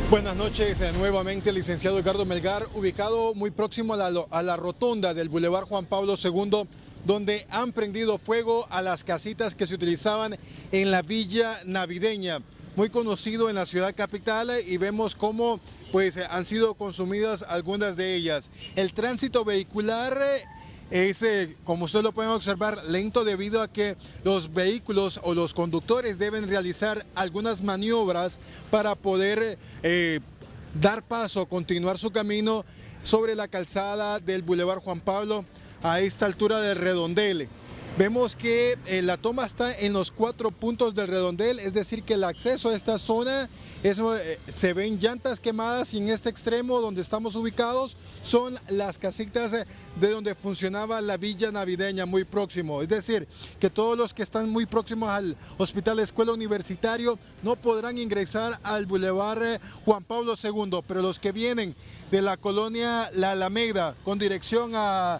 Buenas noches, nuevamente licenciado Edgardo Melgar, ubicado muy próximo a la rotonda del Boulevard Juan Pablo II, donde han prendido fuego a las casitas que se utilizaban en la Villa Navideña, muy conocido en la ciudad capital, y vemos cómo pues han sido consumidas algunas de ellas. El tránsito vehicular es, como ustedes lo pueden observar, lento debido a que los vehículos o los conductores deben realizar algunas maniobras para poder dar paso, continuar su camino sobre la calzada del Boulevard Juan Pablo a esta altura del redondel. Vemos que la toma está en los 4 puntos del redondel, es decir que el acceso a esta zona se ven llantas quemadas, y en este extremo donde estamos ubicados son las casitas de donde funcionaba la Villa Navideña, muy próximo. Es decir, que todos los que están muy próximos al Hospital Escuela Universitario no podrán ingresar al Boulevard Juan Pablo II, pero los que vienen de la colonia La Alameda con dirección a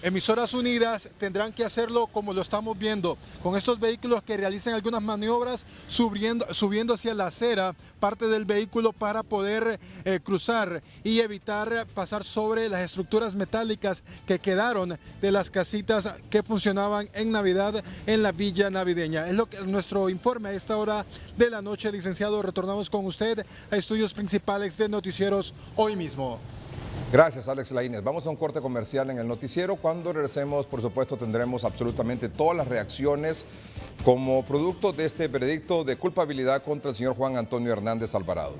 Emisoras Unidas tendrán que hacerlo como lo estamos viendo, con estos vehículos que realicen algunas maniobras subiendo hacia la acera parte del vehículo para poder cruzar y evitar pasar sobre las estructuras metálicas que quedaron de las casitas que funcionaban en Navidad en la Villa Navideña. Es lo que nuestro informe a esta hora de la noche, licenciado. Retornamos con usted a estudios principales de Noticieros Hoy Mismo. Gracias, Alex Laínez. Vamos a un corte comercial en el noticiero. Cuando regresemos, por supuesto, tendremos absolutamente todas las reacciones como producto de este veredicto de culpabilidad contra el señor Juan Antonio Hernández Alvarado.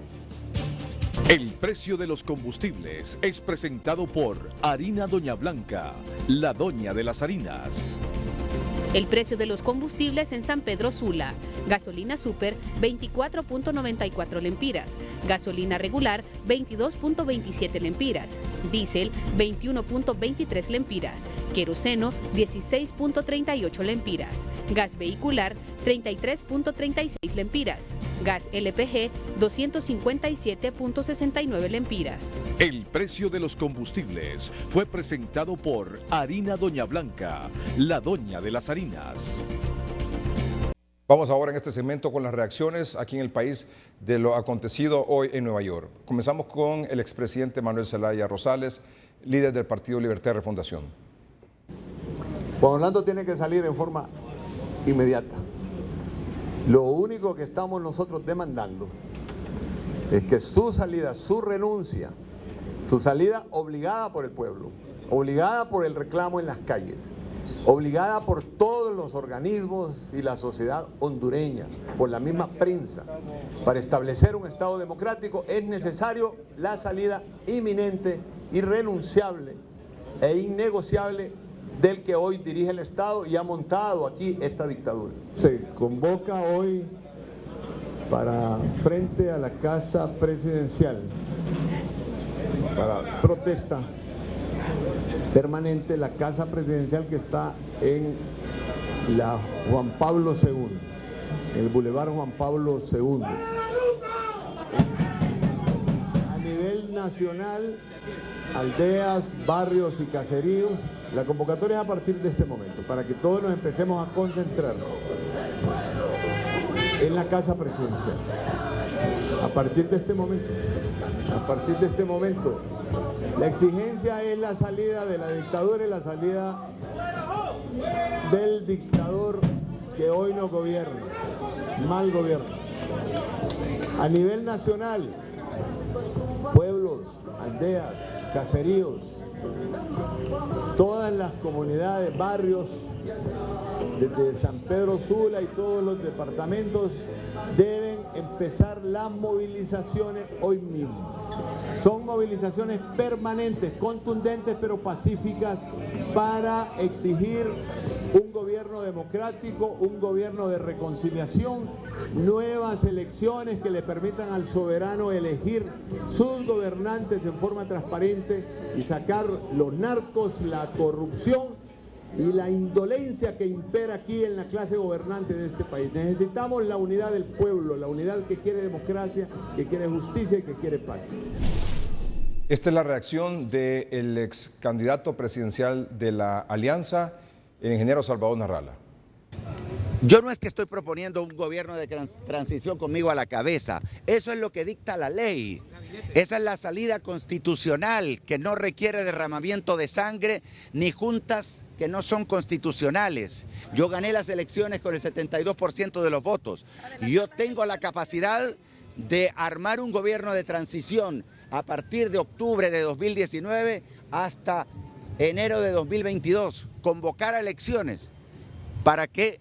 El precio de los combustibles es presentado por Harina Doña Blanca, la doña de las harinas. El precio de los combustibles en San Pedro Sula: gasolina super 24.94 lempiras, gasolina regular 22.27 lempiras, diésel 21.23 lempiras, queroseno 16.38 lempiras, gas vehicular 33.36 lempiras, gas LPG 257.69 lempiras. El precio de los combustibles fue presentado por Harina Doña Blanca, la doña de las harinas. Vamos ahora en este segmento con las reacciones aquí en el país de lo acontecido hoy en Nueva York. Comenzamos con el expresidente Manuel Zelaya Rosales, líder del Partido Libertad y Refundación. Juan Orlando tiene que salir en forma inmediata. Lo único que estamos nosotros demandando es que su salida, su renuncia, su salida obligada por el pueblo, obligada por el reclamo en las calles, obligada por todos los organismos y la sociedad hondureña, por la misma prensa, para establecer un Estado democrático, es necesario la salida inminente, irrenunciable e innegociable del que hoy dirige el Estado y ha montado aquí esta dictadura. Se convoca hoy para frente a la Casa Presidencial para protesta permanente, la Casa Presidencial que está en la Juan Pablo II, el Boulevard Juan Pablo II. A nivel nacional, aldeas, barrios y caseríos, la convocatoria es a partir de este momento, para que todos nos empecemos a concentrar en la Casa Presidencial. A partir de este momento, la exigencia es la salida de la dictadura y la salida del dictador que hoy nos gobierna, mal gobierno. A nivel nacional, pueblos, aldeas, caseríos, todas las comunidades, barrios, desde San Pedro Sula y todos los departamentos, deben empezar las movilizaciones hoy mismo. Son movilizaciones permanentes, contundentes pero pacíficas, para exigir un gobierno democrático, un gobierno de reconciliación, nuevas elecciones que le permitan al soberano elegir sus gobernantes en forma transparente y sacar los narcos, la corrupción y la indolencia que impera aquí en la clase gobernante de este país. Necesitamos la unidad del pueblo, la unidad que quiere democracia, que quiere justicia y que quiere paz. Esta es la reacción del ex candidato presidencial de la Alianza, el ingeniero Salvador Narrala. Yo no es que estoy proponiendo un gobierno de transición conmigo a la cabeza, eso es lo que dicta la ley. Esa es la salida constitucional que no requiere derramamiento de sangre ni juntas que no son constitucionales. Yo gané las elecciones con el 72% de los votos y yo tengo la capacidad de armar un gobierno de transición a partir de octubre de 2019 hasta enero de 2022, convocar a elecciones para que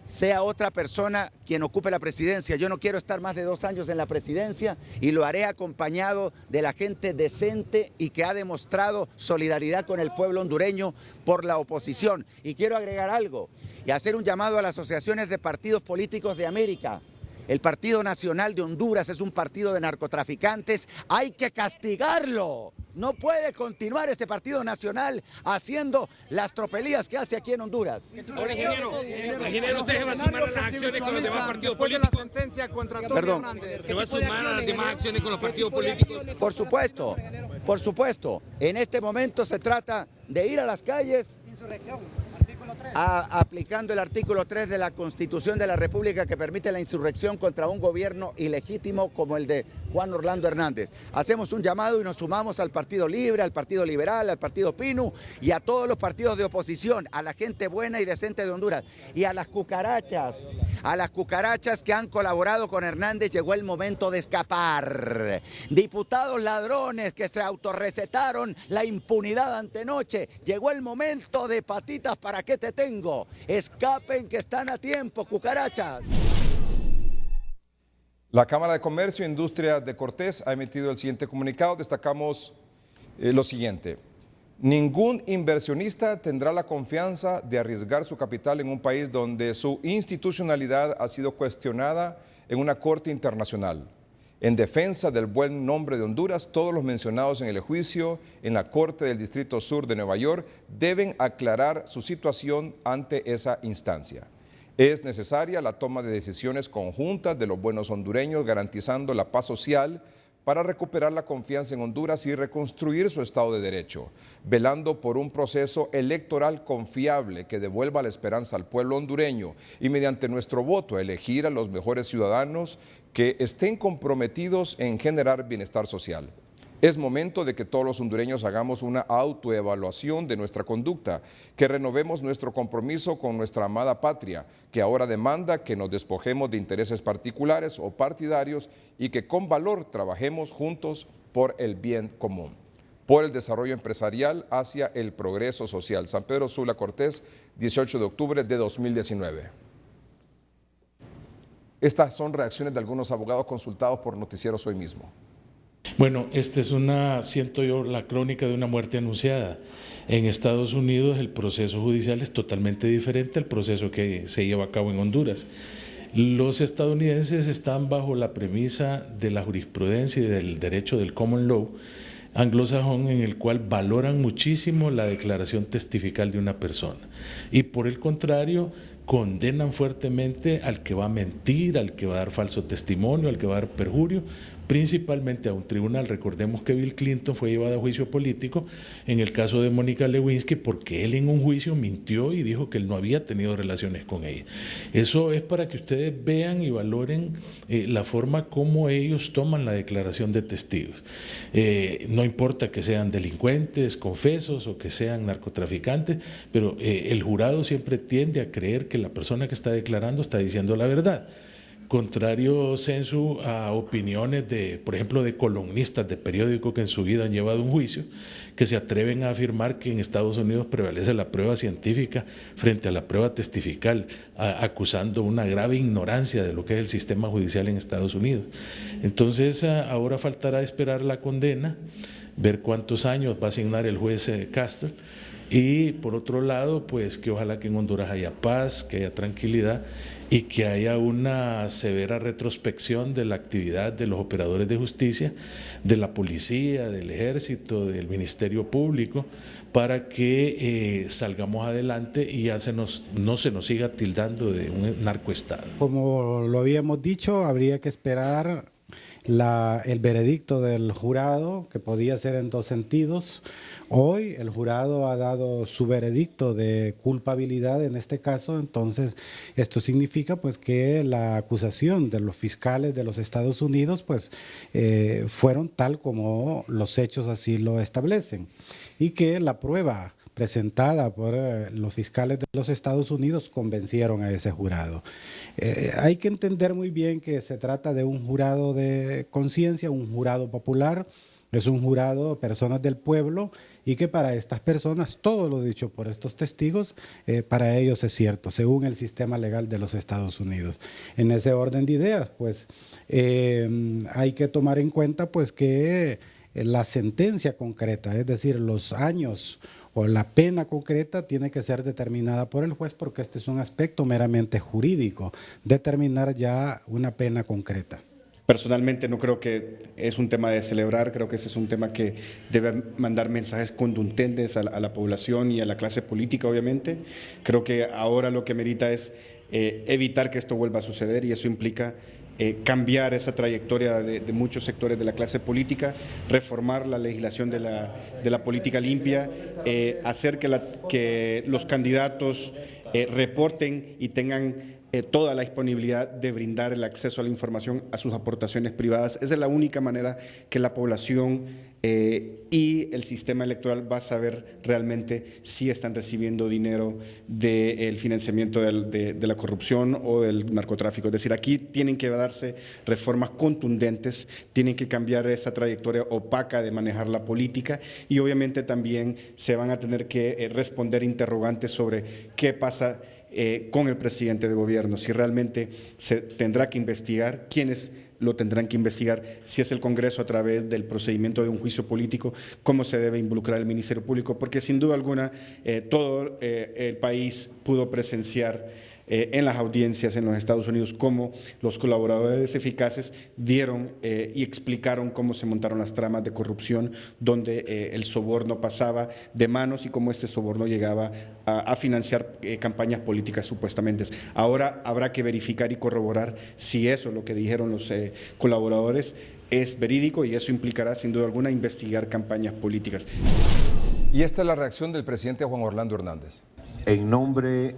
sea otra persona quien ocupe la presidencia. Yo no quiero estar más de 2 años en la presidencia y lo haré acompañado de la gente decente y que ha demostrado solidaridad con el pueblo hondureño por la oposición. Y quiero agregar algo y hacer un llamado a las asociaciones de partidos políticos de América. El Partido Nacional de Honduras es un partido de narcotraficantes, hay que castigarlo. No puede continuar este Partido Nacional haciendo las tropelías que hace aquí en Honduras. Ahora, ingeniero, ¿usted se va a sumar a las acciones con los demás partidos políticos? De la sentencia contra Tony Hernández. ¿Se va a sumar a las demás acciones con los partidos políticos? Por supuesto, por supuesto. En este momento se trata de ir a las calles. Aplicando el artículo 3 de la Constitución de la República que permite la insurrección contra un gobierno ilegítimo como el de Juan Orlando Hernández. Hacemos un llamado y nos sumamos al Partido Libre, al Partido Liberal, al Partido PINU y a todos los partidos de oposición, a la gente buena y decente de Honduras y a las cucarachas que han colaborado con Hernández. Llegó el momento de escapar. Diputados ladrones que se autorrecetaron la impunidad antenoche, llegó el momento de patitas, ¿para qué te tengo? Escapen que están a tiempo, cucarachas. La Cámara de Comercio e Industria de Cortés ha emitido el siguiente comunicado. Destacamos lo siguiente. Ningún inversionista tendrá la confianza de arriesgar su capital en un país donde su institucionalidad ha sido cuestionada en una corte internacional. En defensa del buen nombre de Honduras, todos los mencionados en el juicio en la Corte del Distrito Sur de Nueva York deben aclarar su situación ante esa instancia. Es necesaria la toma de decisiones conjuntas de los buenos hondureños, garantizando la paz social para recuperar la confianza en Honduras y reconstruir su Estado de Derecho, velando por un proceso electoral confiable que devuelva la esperanza al pueblo hondureño y mediante nuestro voto elegir a los mejores ciudadanos que estén comprometidos en generar bienestar social. Es momento de que todos los hondureños hagamos una autoevaluación de nuestra conducta, que renovemos nuestro compromiso con nuestra amada patria, que ahora demanda que nos despojemos de intereses particulares o partidarios y que con valor trabajemos juntos por el bien común, por el desarrollo empresarial hacia el progreso social. San Pedro Sula, Cortés, 18 de octubre de 2019. Estas son reacciones de algunos abogados consultados por Noticieros Hoy Mismo. Bueno, esta es siento yo, la crónica de una muerte anunciada. En Estados Unidos el proceso judicial es totalmente diferente al proceso que se lleva a cabo en Honduras. Los estadounidenses están bajo la premisa de la jurisprudencia y del derecho del common law anglosajón, en el cual valoran muchísimo la declaración testifical de una persona y por el contrario condenan fuertemente al que va a mentir, al que va a dar falso testimonio, al que va a dar perjurio, principalmente a un tribunal. Recordemos que Bill Clinton fue llevado a juicio político en el caso de Mónica Lewinsky porque él en un juicio mintió y dijo que él no había tenido relaciones con ella. Eso es para que ustedes vean y valoren la forma como ellos toman la declaración de testigos. No importa que sean delincuentes, confesos o que sean narcotraficantes, pero el jurado siempre tiende a creer que la persona que está declarando está diciendo la verdad. Contrario, Censu, a opiniones de, por ejemplo, de columnistas de periódicos que en su vida han llevado un juicio, que se atreven a afirmar que en Estados Unidos prevalece la prueba científica frente a la prueba testifical, acusando una grave ignorancia de lo que es el sistema judicial en Estados Unidos. Entonces, ahora faltará esperar la condena, ver cuántos años va a asignar el juez Castle. Y por otro lado, pues que ojalá que en Honduras haya paz, que haya tranquilidad y que haya una severa retrospección de la actividad de los operadores de justicia, de la policía, del ejército, del Ministerio Público, para que salgamos adelante y ya no se nos siga tildando de un narcoestado. Como lo habíamos dicho, habría que esperar el veredicto del jurado, que podía ser en dos sentidos. Hoy el jurado ha dado su veredicto de culpabilidad en este caso, entonces esto significa pues que la acusación de los fiscales de los Estados Unidos pues fueron tal como los hechos así lo establecen, y que la prueba presentada por los fiscales de los Estados Unidos convencieron a ese jurado. Hay que entender muy bien que se trata de un jurado de conciencia, un jurado popular, es un jurado, personas del pueblo, y que para estas personas, todo lo dicho por estos testigos, para ellos es cierto, según el sistema legal de los Estados Unidos. En ese orden de ideas, pues, hay que tomar en cuenta pues que la sentencia concreta, es decir, los años o la pena concreta tiene que ser determinada por el juez, porque este es un aspecto meramente jurídico, determinar ya una pena concreta. Personalmente no creo que es un tema de celebrar, creo que ese es un tema que debe mandar mensajes contundentes a la población y a la clase política, obviamente. Creo que ahora lo que merita es evitar que esto vuelva a suceder, y eso implica cambiar esa trayectoria de muchos sectores de la clase política, reformar la legislación de la política limpia, hacer que los candidatos reporten y tengan toda la disponibilidad de brindar el acceso a la información a sus aportaciones privadas. Esa es la única manera que la población y el sistema electoral va a saber realmente si están recibiendo dinero del financiamiento de la corrupción o del narcotráfico. Es decir, aquí tienen que darse reformas contundentes, tienen que cambiar esa trayectoria opaca de manejar la política, y obviamente también se van a tener que responder interrogantes sobre qué pasa con el presidente de gobierno, si realmente se tendrá que investigar, quiénes lo tendrán que investigar, si es el Congreso a través del procedimiento de un juicio político, cómo se debe involucrar el Ministerio Público, porque sin duda alguna todo el país pudo presenciar en las audiencias en los Estados Unidos cómo los colaboradores eficaces dieron y explicaron cómo se montaron las tramas de corrupción, donde el soborno pasaba de manos y cómo este soborno llegaba a financiar campañas políticas supuestamente. Ahora habrá que verificar y corroborar si eso, lo que dijeron los colaboradores, es verídico, y eso implicará sin duda alguna investigar campañas políticas. Y esta es la reacción del presidente Juan Orlando Hernández. En nombre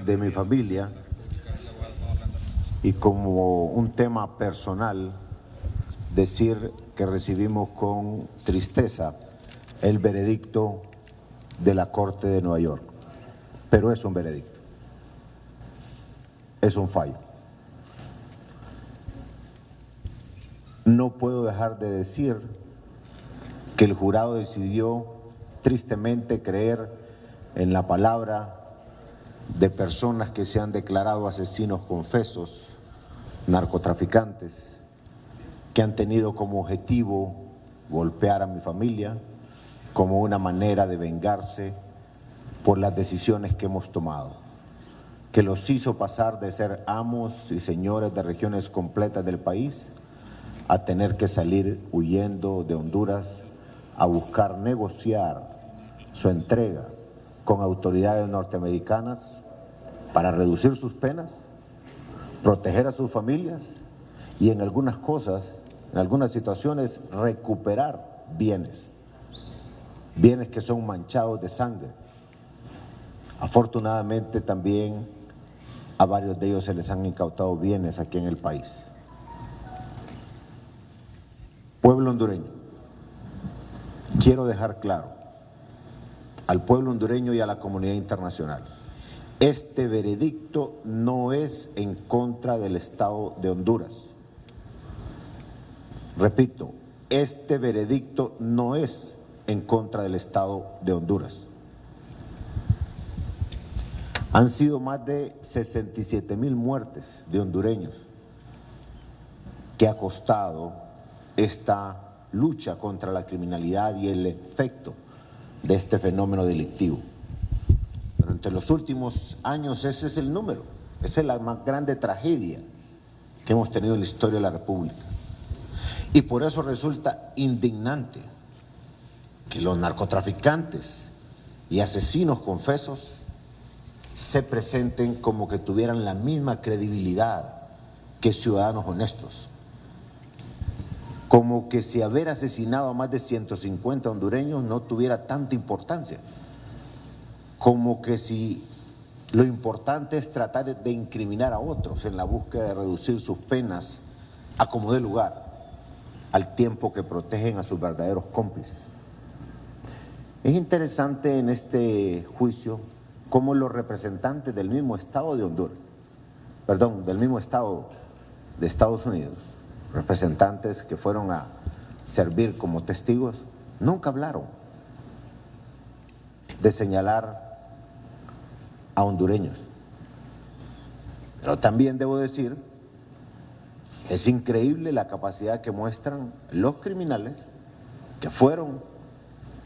de mi familia y como un tema personal, decir que recibimos con tristeza el veredicto de la Corte de Nueva York, pero es un veredicto, es un fallo. No puedo dejar de decir que el jurado decidió tristemente creer en la palabra de personas que se han declarado asesinos confesos, narcotraficantes, que han tenido como objetivo golpear a mi familia como una manera de vengarse por las decisiones que hemos tomado, que los hizo pasar de ser amos y señores de regiones completas del país a tener que salir huyendo de Honduras a buscar negociar su entrega con autoridades norteamericanas para reducir sus penas, proteger a sus familias y en algunas cosas, en algunas situaciones, recuperar bienes que son manchados de sangre. Afortunadamente también a varios de ellos se les han incautado bienes aquí en el país. Pueblo hondureño, quiero dejar claro al pueblo hondureño y a la comunidad internacional: este veredicto no es en contra del Estado de Honduras. Repito, este veredicto no es en contra del Estado de Honduras. Han sido más de 67,000 muertes de hondureños que ha costado esta lucha contra la criminalidad y el efecto de este fenómeno delictivo. Pero entre los últimos años ese es el número, esa es la más grande tragedia que hemos tenido en la historia de la República. Y por eso resulta indignante que los narcotraficantes y asesinos confesos se presenten como que tuvieran la misma credibilidad que ciudadanos honestos. como que si haber asesinado a más de 150 hondureños no tuviera tanta importancia, como que si lo importante es tratar de incriminar a otros en la búsqueda de reducir sus penas a como dé lugar, al tiempo que protegen a sus verdaderos cómplices. Es interesante en este juicio cómo los representantes del mismo Estado de Honduras, del mismo Estado de Estados Unidos, representantes que fueron a servir como testigos, nunca hablaron de señalar a hondureños. Pero también debo decir, es increíble la capacidad que muestran los criminales que fueron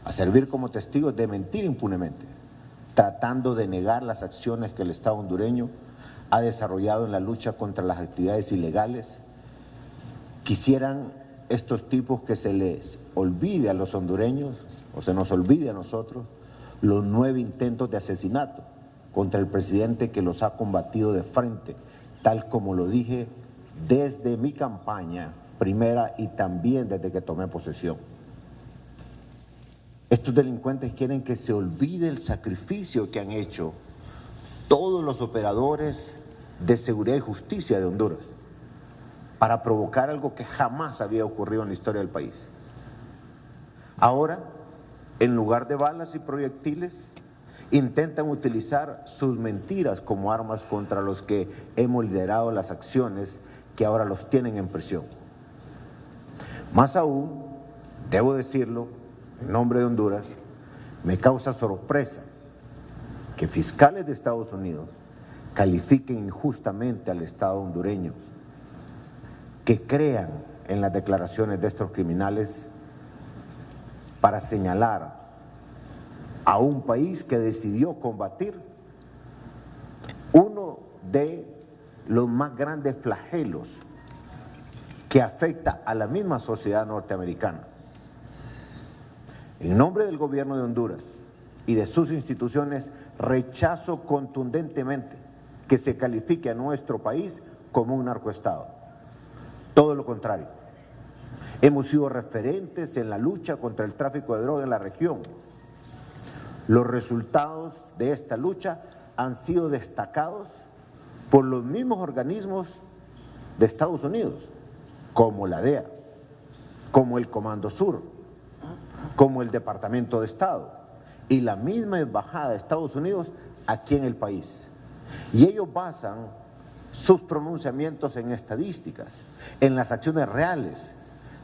a servir como testigos de mentir impunemente, tratando de negar las acciones que el Estado hondureño ha desarrollado en la lucha contra las actividades ilegales. Quisieran estos tipos que se les olvide a los hondureños, o se nos olvide a nosotros, los 9 intentos de asesinato contra el presidente que los ha combatido de frente, tal como lo dije desde mi campaña primera y también desde que tomé posesión. Estos delincuentes quieren que se olvide el sacrificio que han hecho todos los operadores de seguridad y justicia de Honduras para provocar algo que jamás había ocurrido en la historia del país. Ahora, en lugar de balas y proyectiles, intentan utilizar sus mentiras como armas contra los que hemos liderado las acciones que ahora los tienen en prisión. Más aún, debo decirlo, en nombre de Honduras, me causa sorpresa que fiscales de Estados Unidos califiquen injustamente al Estado hondureño, que crean en las declaraciones de estos criminales para señalar a un país que decidió combatir uno de los más grandes flagelos que afecta a la misma sociedad norteamericana. En nombre del gobierno de Honduras y de sus instituciones, rechazo contundentemente que se califique a nuestro país como un narcoestado. Todo lo contrario. Hemos sido referentes en la lucha contra el tráfico de droga en la región. Los resultados de esta lucha han sido destacados por los mismos organismos de Estados Unidos, como la DEA, como el Comando Sur, como el Departamento de Estado y la misma Embajada de Estados Unidos aquí en el país. Y ellos basan sus pronunciamientos en estadísticas, en las acciones reales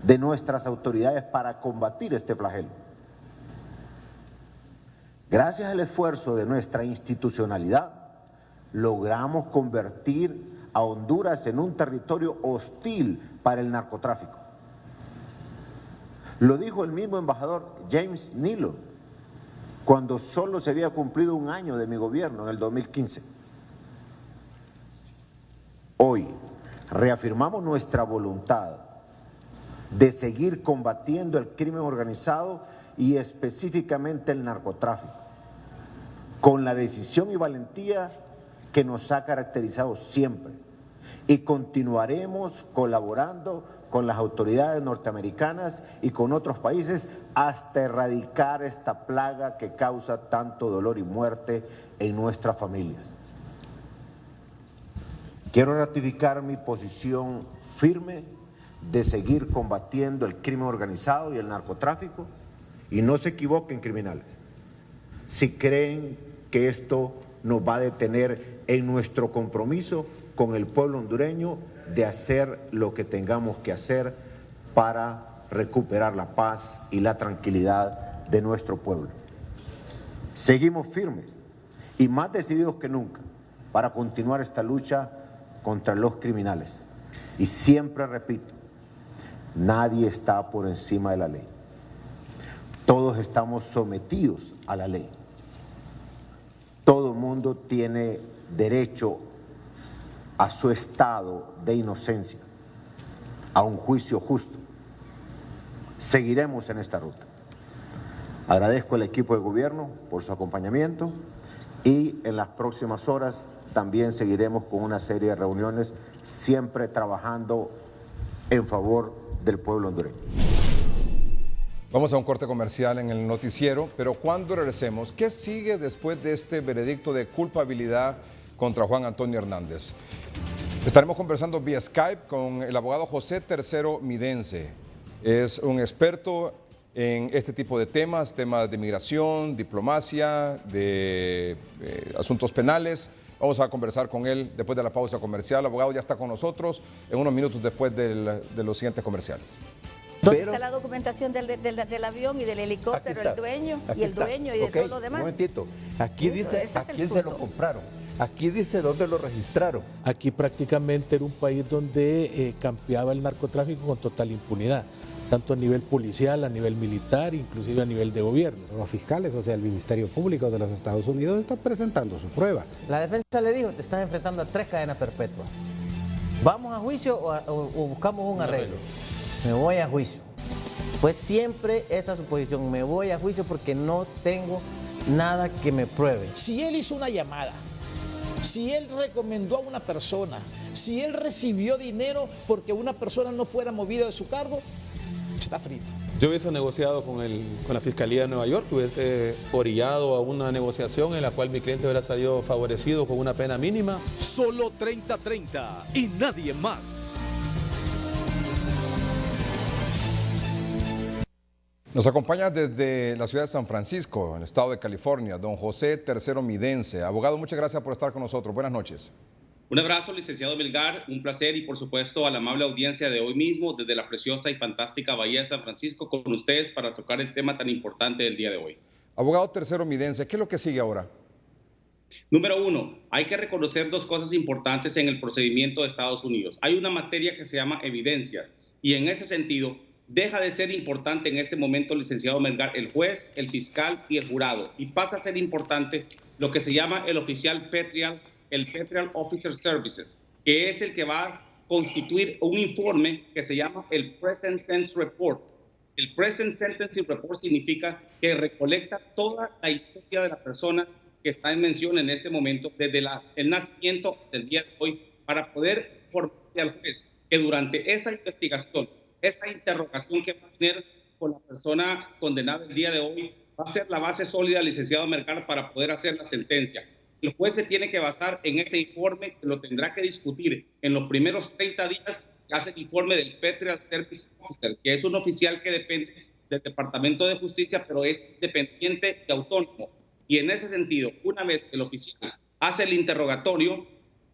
de nuestras autoridades para combatir este flagelo. Gracias al esfuerzo de nuestra institucionalidad, logramos convertir a Honduras en un territorio hostil para el narcotráfico. Lo dijo el mismo embajador James Nealon cuando solo se había cumplido un año de mi gobierno, en el 2015. Hoy reafirmamos nuestra voluntad de seguir combatiendo el crimen organizado y específicamente el narcotráfico, con la decisión y valentía que nos ha caracterizado siempre, y continuaremos colaborando con las autoridades norteamericanas y con otros países hasta erradicar esta plaga que causa tanto dolor y muerte en nuestras familias. Quiero ratificar mi posición firme de seguir combatiendo el crimen organizado y el narcotráfico, y no se equivoquen, criminales, si creen que esto nos va a detener en nuestro compromiso con el pueblo hondureño de hacer lo que tengamos que hacer para recuperar la paz y la tranquilidad de nuestro pueblo. Seguimos firmes y más decididos que nunca para continuar esta lucha contra los criminales. Y siempre repito, nadie está por encima de la ley. Todos estamos sometidos a la ley. Todo el mundo tiene derecho a su estado de inocencia, a un juicio justo. Seguiremos en esta ruta. Agradezco al equipo de gobierno por su acompañamiento y en las próximas horas también seguiremos con una serie de reuniones, siempre trabajando en favor del pueblo hondureño. Vamos a un corte comercial en el noticiero, pero cuando regresemos, ¿qué sigue después de este veredicto de culpabilidad contra Juan Antonio Hernández? Estaremos conversando vía Skype con el abogado José Tercero Midense. Es un experto en este tipo de temas de migración, diplomacia, de asuntos penales. Vamos a conversar con él después de la pausa comercial. El abogado ya está con nosotros en unos minutos después de los siguientes comerciales. ¿Dónde está la documentación del avión y del helicóptero, el dueño y el dueño y de todo lo demás? Un momentito, aquí dice a quién se lo compraron, aquí dice dónde lo registraron. Aquí prácticamente era un país donde campeaba el narcotráfico con total impunidad, tanto a nivel policial, a nivel militar, inclusive a nivel de gobierno. Los fiscales, o sea, el Ministerio Público de los Estados Unidos está presentando su prueba. La defensa le dijo, te estás enfrentando a 3 cadenas perpetuas. ¿Vamos a juicio o buscamos un arreglo? Me voy a juicio. Pues siempre esa suposición, me voy a juicio porque no tengo nada que me pruebe. Si él hizo una llamada, si él recomendó a una persona, si él recibió dinero porque una persona no fuera movida de su cargo, está frito. Yo hubiese negociado con la Fiscalía de Nueva York, hubiese orillado a una negociación en la cual mi cliente hubiera salido favorecido con una pena mínima. Solo 30-30 y nadie más. Nos acompaña desde la ciudad de San Francisco, en el estado de California, don José Tercero Midense. Abogado, muchas gracias por estar con nosotros. Buenas noches. Un abrazo, licenciado Melgar, un placer y por supuesto a la amable audiencia de hoy mismo desde la preciosa y fantástica Bahía de San Francisco con ustedes para tocar el tema tan importante del día de hoy. Abogado Tercero Midense, ¿qué es lo que sigue ahora? Número 1, hay que reconocer 2 cosas importantes en el procedimiento de Estados Unidos. Hay una materia que se llama evidencias y en ese sentido deja de ser importante en este momento, licenciado Melgar, el juez, el fiscal y el jurado y pasa a ser importante lo que se llama el oficial Federal Officer Services, que es el que va a constituir un informe que se llama el Present Sentence Report. El Present Sentence Report significa que recolecta toda la historia de la persona que está en mención en este momento, desde el nacimiento del día de hoy, para poder informarle al juez que durante esa investigación, esa interrogación que va a tener con la persona condenada el día de hoy, va a ser la base sólida, licenciado Melgar, para poder hacer la sentencia. El juez se tiene que basar en ese informe, que lo tendrá que discutir en los primeros 30 días. Se hace el informe del Federal Service Officer, que es un oficial que depende del Departamento de Justicia, pero es independiente y autónomo. Y en ese sentido, una vez que el oficial hace el interrogatorio,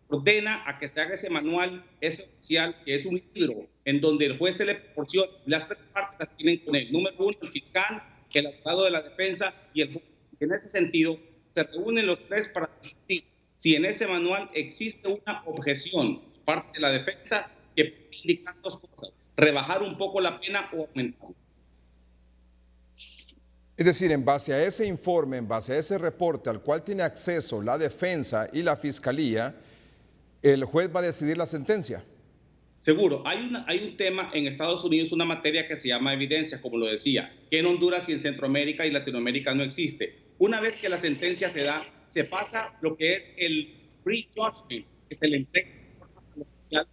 ordena a que se haga ese manual, ese oficial, que es un libro, en donde el juez se le proporciona, las 3 partes las tienen con él. Número 1, el fiscal, el abogado de la defensa y el juez. En ese sentido, se reúnen los 3 para discutir si en ese manual existe una objeción parte de la defensa que puede indicar 2 cosas, rebajar un poco la pena o aumentarla. Es decir, en base a ese informe, en base a ese reporte al cual tiene acceso la defensa y la fiscalía, el juez va a decidir la sentencia. Seguro, hay un tema en Estados Unidos, una materia que se llama evidencia, como lo decía, que en Honduras y en Centroamérica y Latinoamérica no existe. Una vez que la sentencia se da, se pasa lo que es el pre-judgment, que se le entrega al oficial.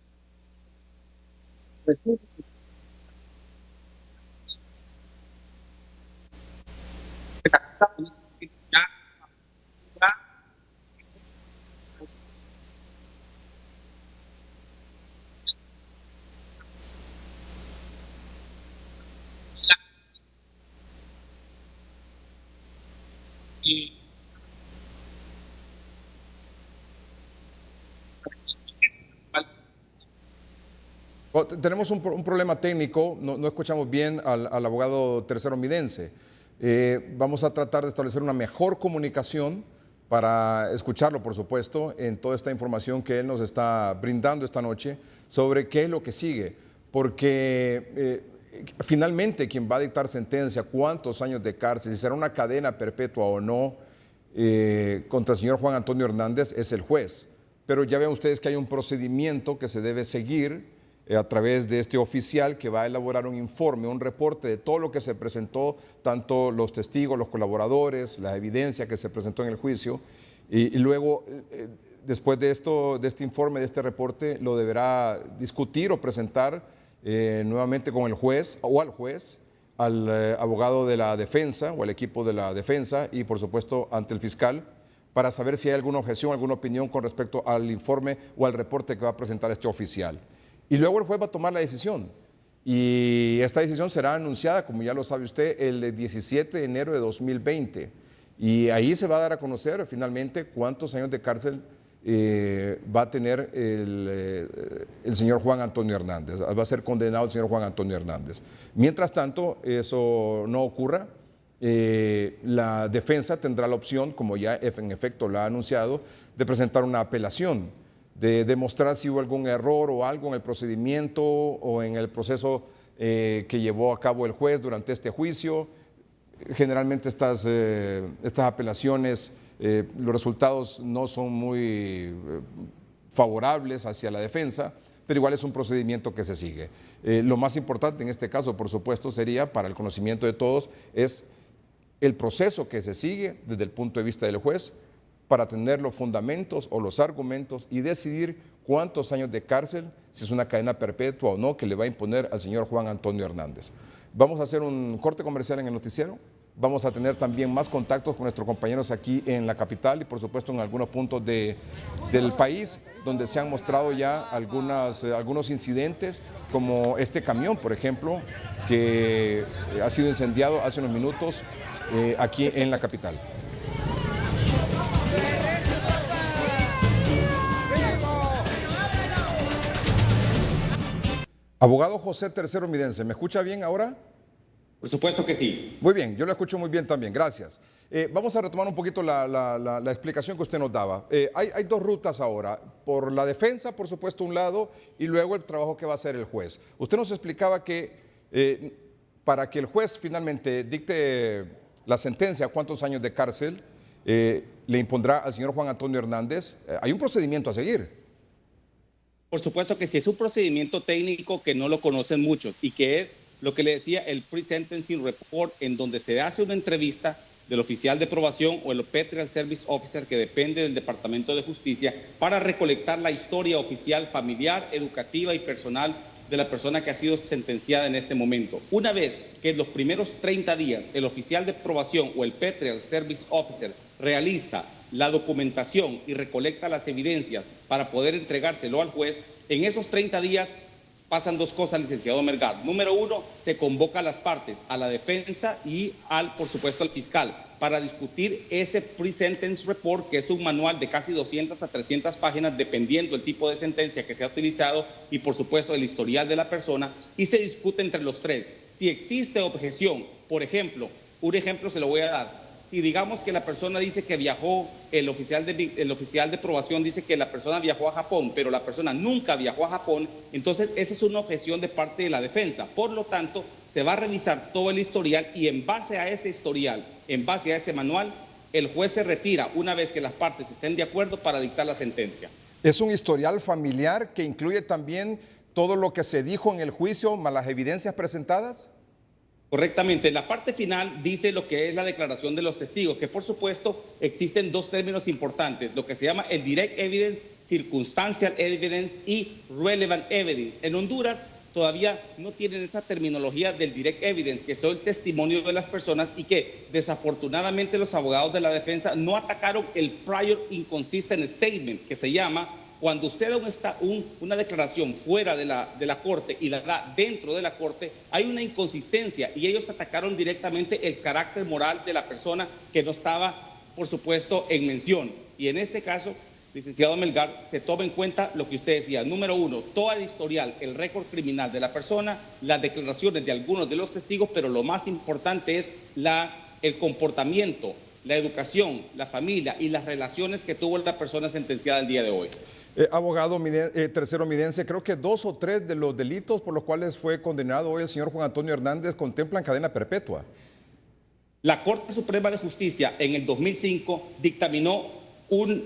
Tenemos un problema técnico, no escuchamos bien al abogado Tercero Midense. Vamos a tratar de establecer una mejor comunicación para escucharlo, por supuesto, en toda esta información que él nos está brindando esta noche sobre qué es lo que sigue, porque finalmente quien va a dictar sentencia, cuántos años de cárcel, si será una cadena perpetua o no contra el señor Juan Antonio Hernández, es el juez. Pero ya ven ustedes que hay un procedimiento que se debe seguir a través de este oficial que va a elaborar un informe, un reporte de todo lo que se presentó, tanto los testigos, los colaboradores, la evidencia que se presentó en el juicio, y luego, después de este informe, de este reporte, lo deberá discutir o presentar nuevamente con el juez o al juez, al abogado de la defensa o al equipo de la defensa y por supuesto ante el fiscal para saber si hay alguna objeción, alguna opinión con respecto al informe o al reporte que va a presentar este oficial. Y luego el juez va a tomar la decisión. Y esta decisión será anunciada, como ya lo sabe usted, el 17 de enero de 2020. Y ahí se va a dar a conocer finalmente cuántos años de cárcel va a tener el señor Juan Antonio Hernández. Va a ser condenado el señor Juan Antonio Hernández. Mientras tanto, eso no ocurra, la defensa tendrá la opción, como ya en efecto la ha anunciado, de presentar una apelación, de demostrar si hubo algún error o algo en el procedimiento o en el proceso que llevó a cabo el juez durante este juicio. Generalmente estas apelaciones, los resultados no son muy favorables hacia la defensa, pero igual es un procedimiento que se sigue. Lo más importante en este caso, por supuesto, sería, para el conocimiento de todos, es el proceso que se sigue desde el punto de vista del juez para tener los fundamentos o los argumentos y decidir cuántos años de cárcel, si es una cadena perpetua o no, que le va a imponer al señor Juan Antonio Hernández. Vamos a hacer un corte comercial en el noticiero. Vamos a tener también más contactos con nuestros compañeros aquí en la capital y por supuesto en algunos puntos del país donde se han mostrado ya algunos incidentes, como este camión, por ejemplo, que ha sido incendiado hace unos minutos aquí en la capital. Abogado José Tercero Midense, ¿me escucha bien ahora? Por supuesto que sí. Muy bien, yo lo escucho muy bien también, gracias. Vamos a retomar un poquito la explicación que usted nos daba. Hay dos rutas ahora, por la defensa, por supuesto, un lado, y luego el trabajo que va a hacer el juez. Usted nos explicaba que para que el juez finalmente dicte la sentencia, cuántos años de cárcel le impondrá al señor Juan Antonio Hernández, hay un procedimiento a seguir. Por supuesto que sí, es un procedimiento técnico que no lo conocen muchos y que es lo que le decía el Pre-Sentencing Report, en donde se hace una entrevista del oficial de probación o el Petrial Service Officer, que depende del Departamento de Justicia, para recolectar la historia oficial, familiar, educativa y personal de la persona que ha sido sentenciada en este momento. Una vez que en los primeros 30 días el oficial de probación o el Petrial Service Officer realiza la documentación y recolecta las evidencias para poder entregárselo al juez, en esos 30 días pasan dos cosas, licenciado Melgar. Número uno, se convoca a las partes, a la defensa y por supuesto al fiscal, para discutir ese Pre-Sentence Report, que es un manual de casi 200 a 300 páginas, dependiendo del tipo de sentencia que se ha utilizado y por supuesto el historial de la persona, y se discute entre los tres. Si existe objeción, por ejemplo, un ejemplo se lo voy a dar. Si digamos que la persona dice que viajó, el oficial de probación dice que la persona viajó a Japón, pero la persona nunca viajó a Japón, entonces esa es una objeción de parte de la defensa. Por lo tanto, se va a revisar todo el historial y en base a ese historial, en base a ese manual, el juez se retira una vez que las partes estén de acuerdo para dictar la sentencia. ¿Es un historial familiar que incluye también todo lo que se dijo en el juicio, más las evidencias presentadas? Correctamente. La parte final dice lo que es la declaración de los testigos, que por supuesto existen dos términos importantes, lo que se llama el direct evidence, circumstantial evidence y relevant evidence. En Honduras todavía no tienen esa terminología del direct evidence, que son el testimonio de las personas y que desafortunadamente los abogados de la defensa no atacaron el prior inconsistent statement, que se llama cuando usted da una declaración fuera de la corte y la da dentro de la corte, hay una inconsistencia y ellos atacaron directamente el carácter moral de la persona que no estaba, por supuesto, en mención. Y en este caso, licenciado Melgar, se toma en cuenta lo que usted decía. Número uno, todo el historial, el récord criminal de la persona, las declaraciones de algunos de los testigos, pero lo más importante es el comportamiento, la educación, la familia y las relaciones que tuvo la persona sentenciada el día de hoy. Abogado Tercero Midense, creo que 2 o 3 de los delitos por los cuales fue condenado hoy el señor Juan Antonio Hernández contemplan cadena perpetua. La Corte Suprema de Justicia en el 2005 dictaminó una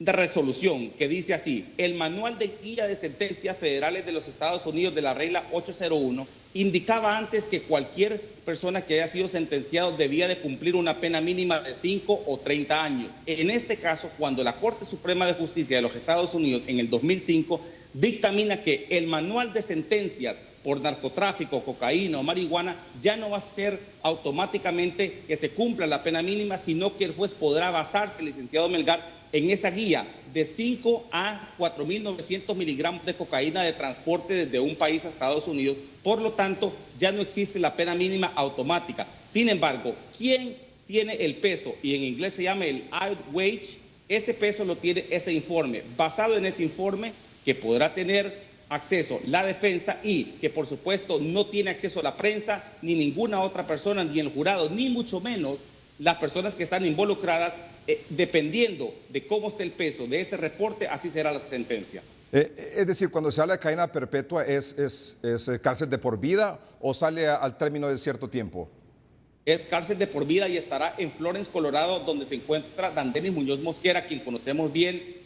resolución que dice así: el manual de guía de sentencias federales de los Estados Unidos de la regla 801 indicaba antes que cualquier persona que haya sido sentenciado debía de cumplir una pena mínima de 5 o 30 años. En este caso, cuando la Corte Suprema de Justicia de los Estados Unidos en el 2005 dictamina que el manual de sentencias por narcotráfico, cocaína o marihuana, ya no va a ser automáticamente que se cumpla la pena mínima, sino que el juez podrá basarse, licenciado Melgar, en esa guía de 5 a 4.900 miligramos de cocaína de transporte desde un país a Estados Unidos. Por lo tanto, ya no existe la pena mínima automática. Sin embargo, ¿quién tiene el peso? Y en inglés se llama el outweigh. Ese peso lo tiene ese informe. Basado en ese informe, que podrá tener acceso la defensa y que por supuesto no tiene acceso a la prensa, ni ninguna otra persona, ni el jurado, ni mucho menos las personas que están involucradas, dependiendo de cómo esté el peso de ese reporte, así será la sentencia. Es decir, cuando se habla de cadena perpetua, ¿es cárcel de por vida o sale al término de cierto tiempo? Es cárcel de por vida y estará en Florence, Colorado, donde se encuentra Dandenis Muñoz Mosquera, quien conocemos bien,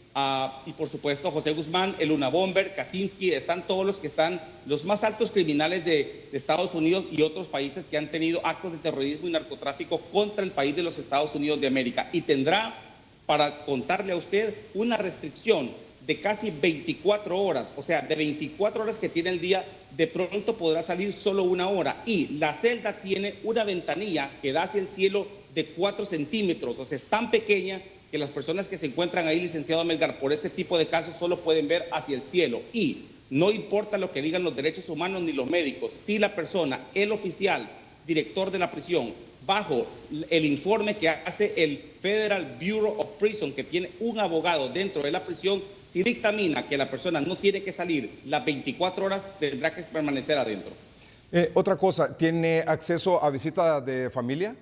y por supuesto José Guzmán, el Unabomber, Kaczynski, están todos los que están, los más altos criminales de Estados Unidos y otros países que han tenido actos de terrorismo y narcotráfico contra el país de los Estados Unidos de América. Y tendrá, para contarle a usted, una restricción de casi 24 horas, o sea, de 24 horas que tiene el día, de pronto podrá salir solo 1 hora. Y la celda tiene una ventanilla que da hacia el cielo de 4 centímetros, o sea, es tan pequeña que las personas que se encuentran ahí, licenciado Melgar, por ese tipo de casos solo pueden ver hacia el cielo. Y no importa lo que digan los derechos humanos ni los médicos, si la persona, el oficial, director de la prisión, bajo el informe que hace el Federal Bureau of Prison, que tiene un abogado dentro de la prisión, si dictamina que la persona no tiene que salir las 24 horas, tendrá que permanecer adentro. Otra cosa, ¿tiene acceso a visitas de familia?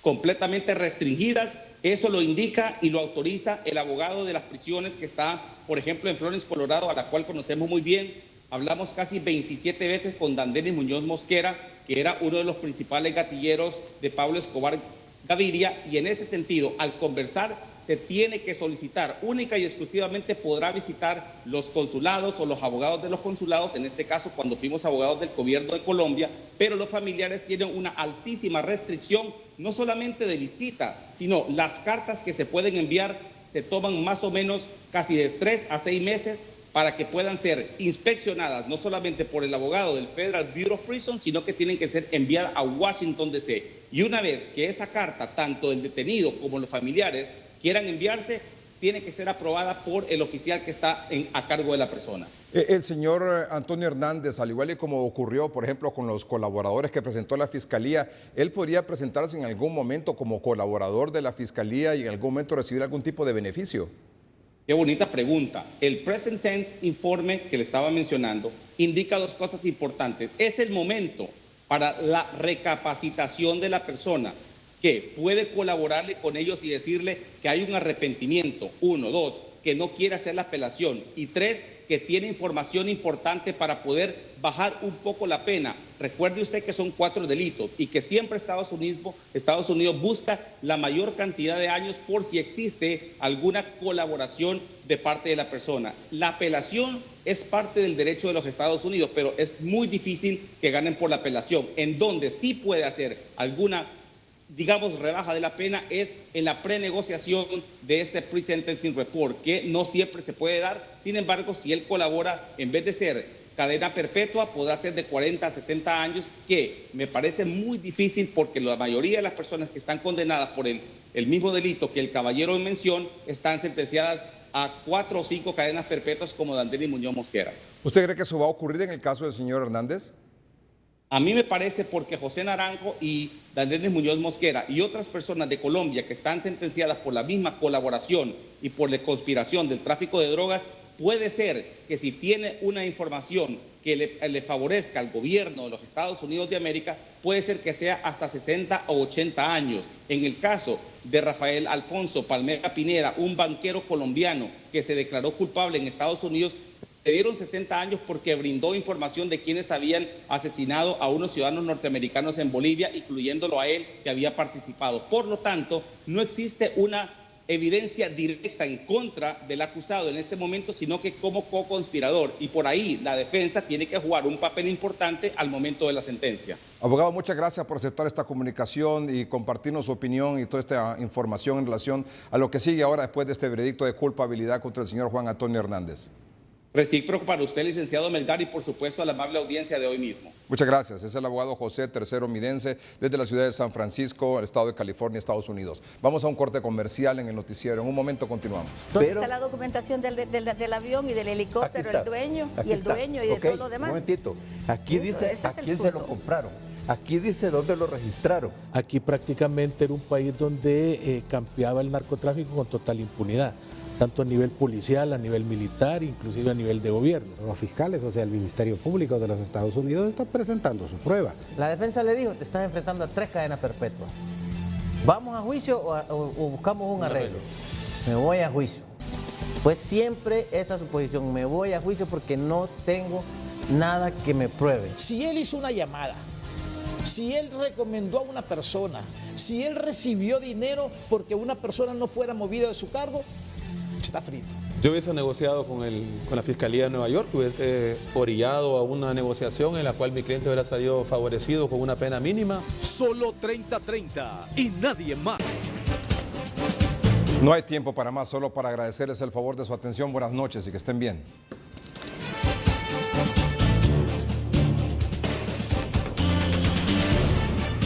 Completamente restringidas. Eso lo indica y lo autoriza el abogado de las prisiones que está, por ejemplo, en Florence, Colorado, a la cual conocemos muy bien. Hablamos casi 27 veces con Dandenis Muñoz Mosquera, que era uno de los principales gatilleros de Pablo Escobar Gaviria, y en ese sentido, al conversar, se tiene que solicitar, única y exclusivamente podrá visitar los consulados o los abogados de los consulados, en este caso cuando fuimos abogados del gobierno de Colombia, pero los familiares tienen una altísima restricción, no solamente de visita, sino las cartas que se pueden enviar se toman más o menos casi de 3 a 6 meses para que puedan ser inspeccionadas, no solamente por el abogado del Federal Bureau of Prison, sino que tienen que ser enviadas a Washington, D.C. Y una vez que esa carta, tanto el detenido como los familiares, quieran enviarse, tiene que ser aprobada por el oficial que está a cargo de la persona. El señor Antonio Hernández, al igual que como ocurrió, por ejemplo, con los colaboradores que presentó la Fiscalía, ¿él podría presentarse en algún momento como colaborador de la Fiscalía y en algún momento recibir algún tipo de beneficio? Qué bonita pregunta. El present tense informe que le estaba mencionando indica 2 cosas importantes. Es el momento para la recapacitación de la persona, que puede colaborarle con ellos y decirle que hay un arrepentimiento, 1, 2, que no quiere hacer la apelación, y 3, que tiene información importante para poder bajar un poco la pena. Recuerde usted que son 4 delitos y que siempre Estados Unidos busca la mayor cantidad de años por si existe alguna colaboración de parte de la persona. La apelación es parte del derecho de los Estados Unidos, pero es muy difícil que ganen por la apelación. En donde sí puede hacer alguna, digamos, rebaja de la pena es en la prenegociación de este pre-sentencing report, que no siempre se puede dar. Sin embargo, si él colabora, en vez de ser cadena perpetua, podrá ser de 40 a 60 años, que me parece muy difícil porque la mayoría de las personas que están condenadas por el mismo delito que el caballero en mención están sentenciadas a 4 o 5 cadenas perpetuas como Dandenis Muñoz Mosquera. ¿Usted cree que eso va a ocurrir en el caso del señor Hernández? A mí me parece, porque José Naranjo y Dandenis Muñoz Mosquera y otras personas de Colombia que están sentenciadas por la misma colaboración y por la conspiración del tráfico de drogas, puede ser que si tiene una información que le favorezca al gobierno de los Estados Unidos de América, puede ser que sea hasta 60 o 80 años. En el caso de Rafael Alfonso Palmera Pineda, un banquero colombiano que se declaró culpable en Estados Unidos, le dieron 60 años porque brindó información de quienes habían asesinado a unos ciudadanos norteamericanos en Bolivia, incluyéndolo a él, que había participado. Por lo tanto, no existe una evidencia directa en contra del acusado en este momento, sino que como co-conspirador. Y por ahí la defensa tiene que jugar un papel importante al momento de la sentencia. Abogado, muchas gracias por aceptar esta comunicación y compartirnos su opinión y toda esta información en relación a lo que sigue ahora después de este veredicto de culpabilidad contra el señor Juan Antonio Hernández. Recíproco para usted, licenciado Melgar, y por supuesto a la amable audiencia de hoy mismo. Muchas gracias. Es el abogado José Tercero Midense desde la ciudad de San Francisco, el estado de California, Estados Unidos. Vamos a un corte comercial en el noticiero. En un momento continuamos. ¿Dónde está la documentación del avión y del helicóptero, el dueño y de todo lo demás? Un momentito. Aquí dice a quién se lo compraron. Aquí dice dónde lo registraron. Aquí prácticamente era un país donde campeaba el narcotráfico con total impunidad, tanto a nivel policial, a nivel militar, inclusive a nivel de gobierno. Los fiscales, o sea, el Ministerio Público de los Estados Unidos está presentando su prueba. La defensa le dijo, te estás enfrentando a 3 cadenas perpetuas. ¿Vamos a juicio o buscamos un arreglo? Me voy a juicio. Pues siempre esa es su posición, me voy a juicio porque no tengo nada que me pruebe. Si él hizo una llamada, si él recomendó a una persona, si él recibió dinero porque una persona no fuera movida de su cargo, está frito. Yo hubiese negociado con la Fiscalía de Nueva York, hubiese orillado a una negociación en la cual mi cliente hubiera salido favorecido con una pena mínima. Solo 30-30 y nadie más. No hay tiempo para más, solo para agradecerles el favor de su atención. Buenas noches y que estén bien.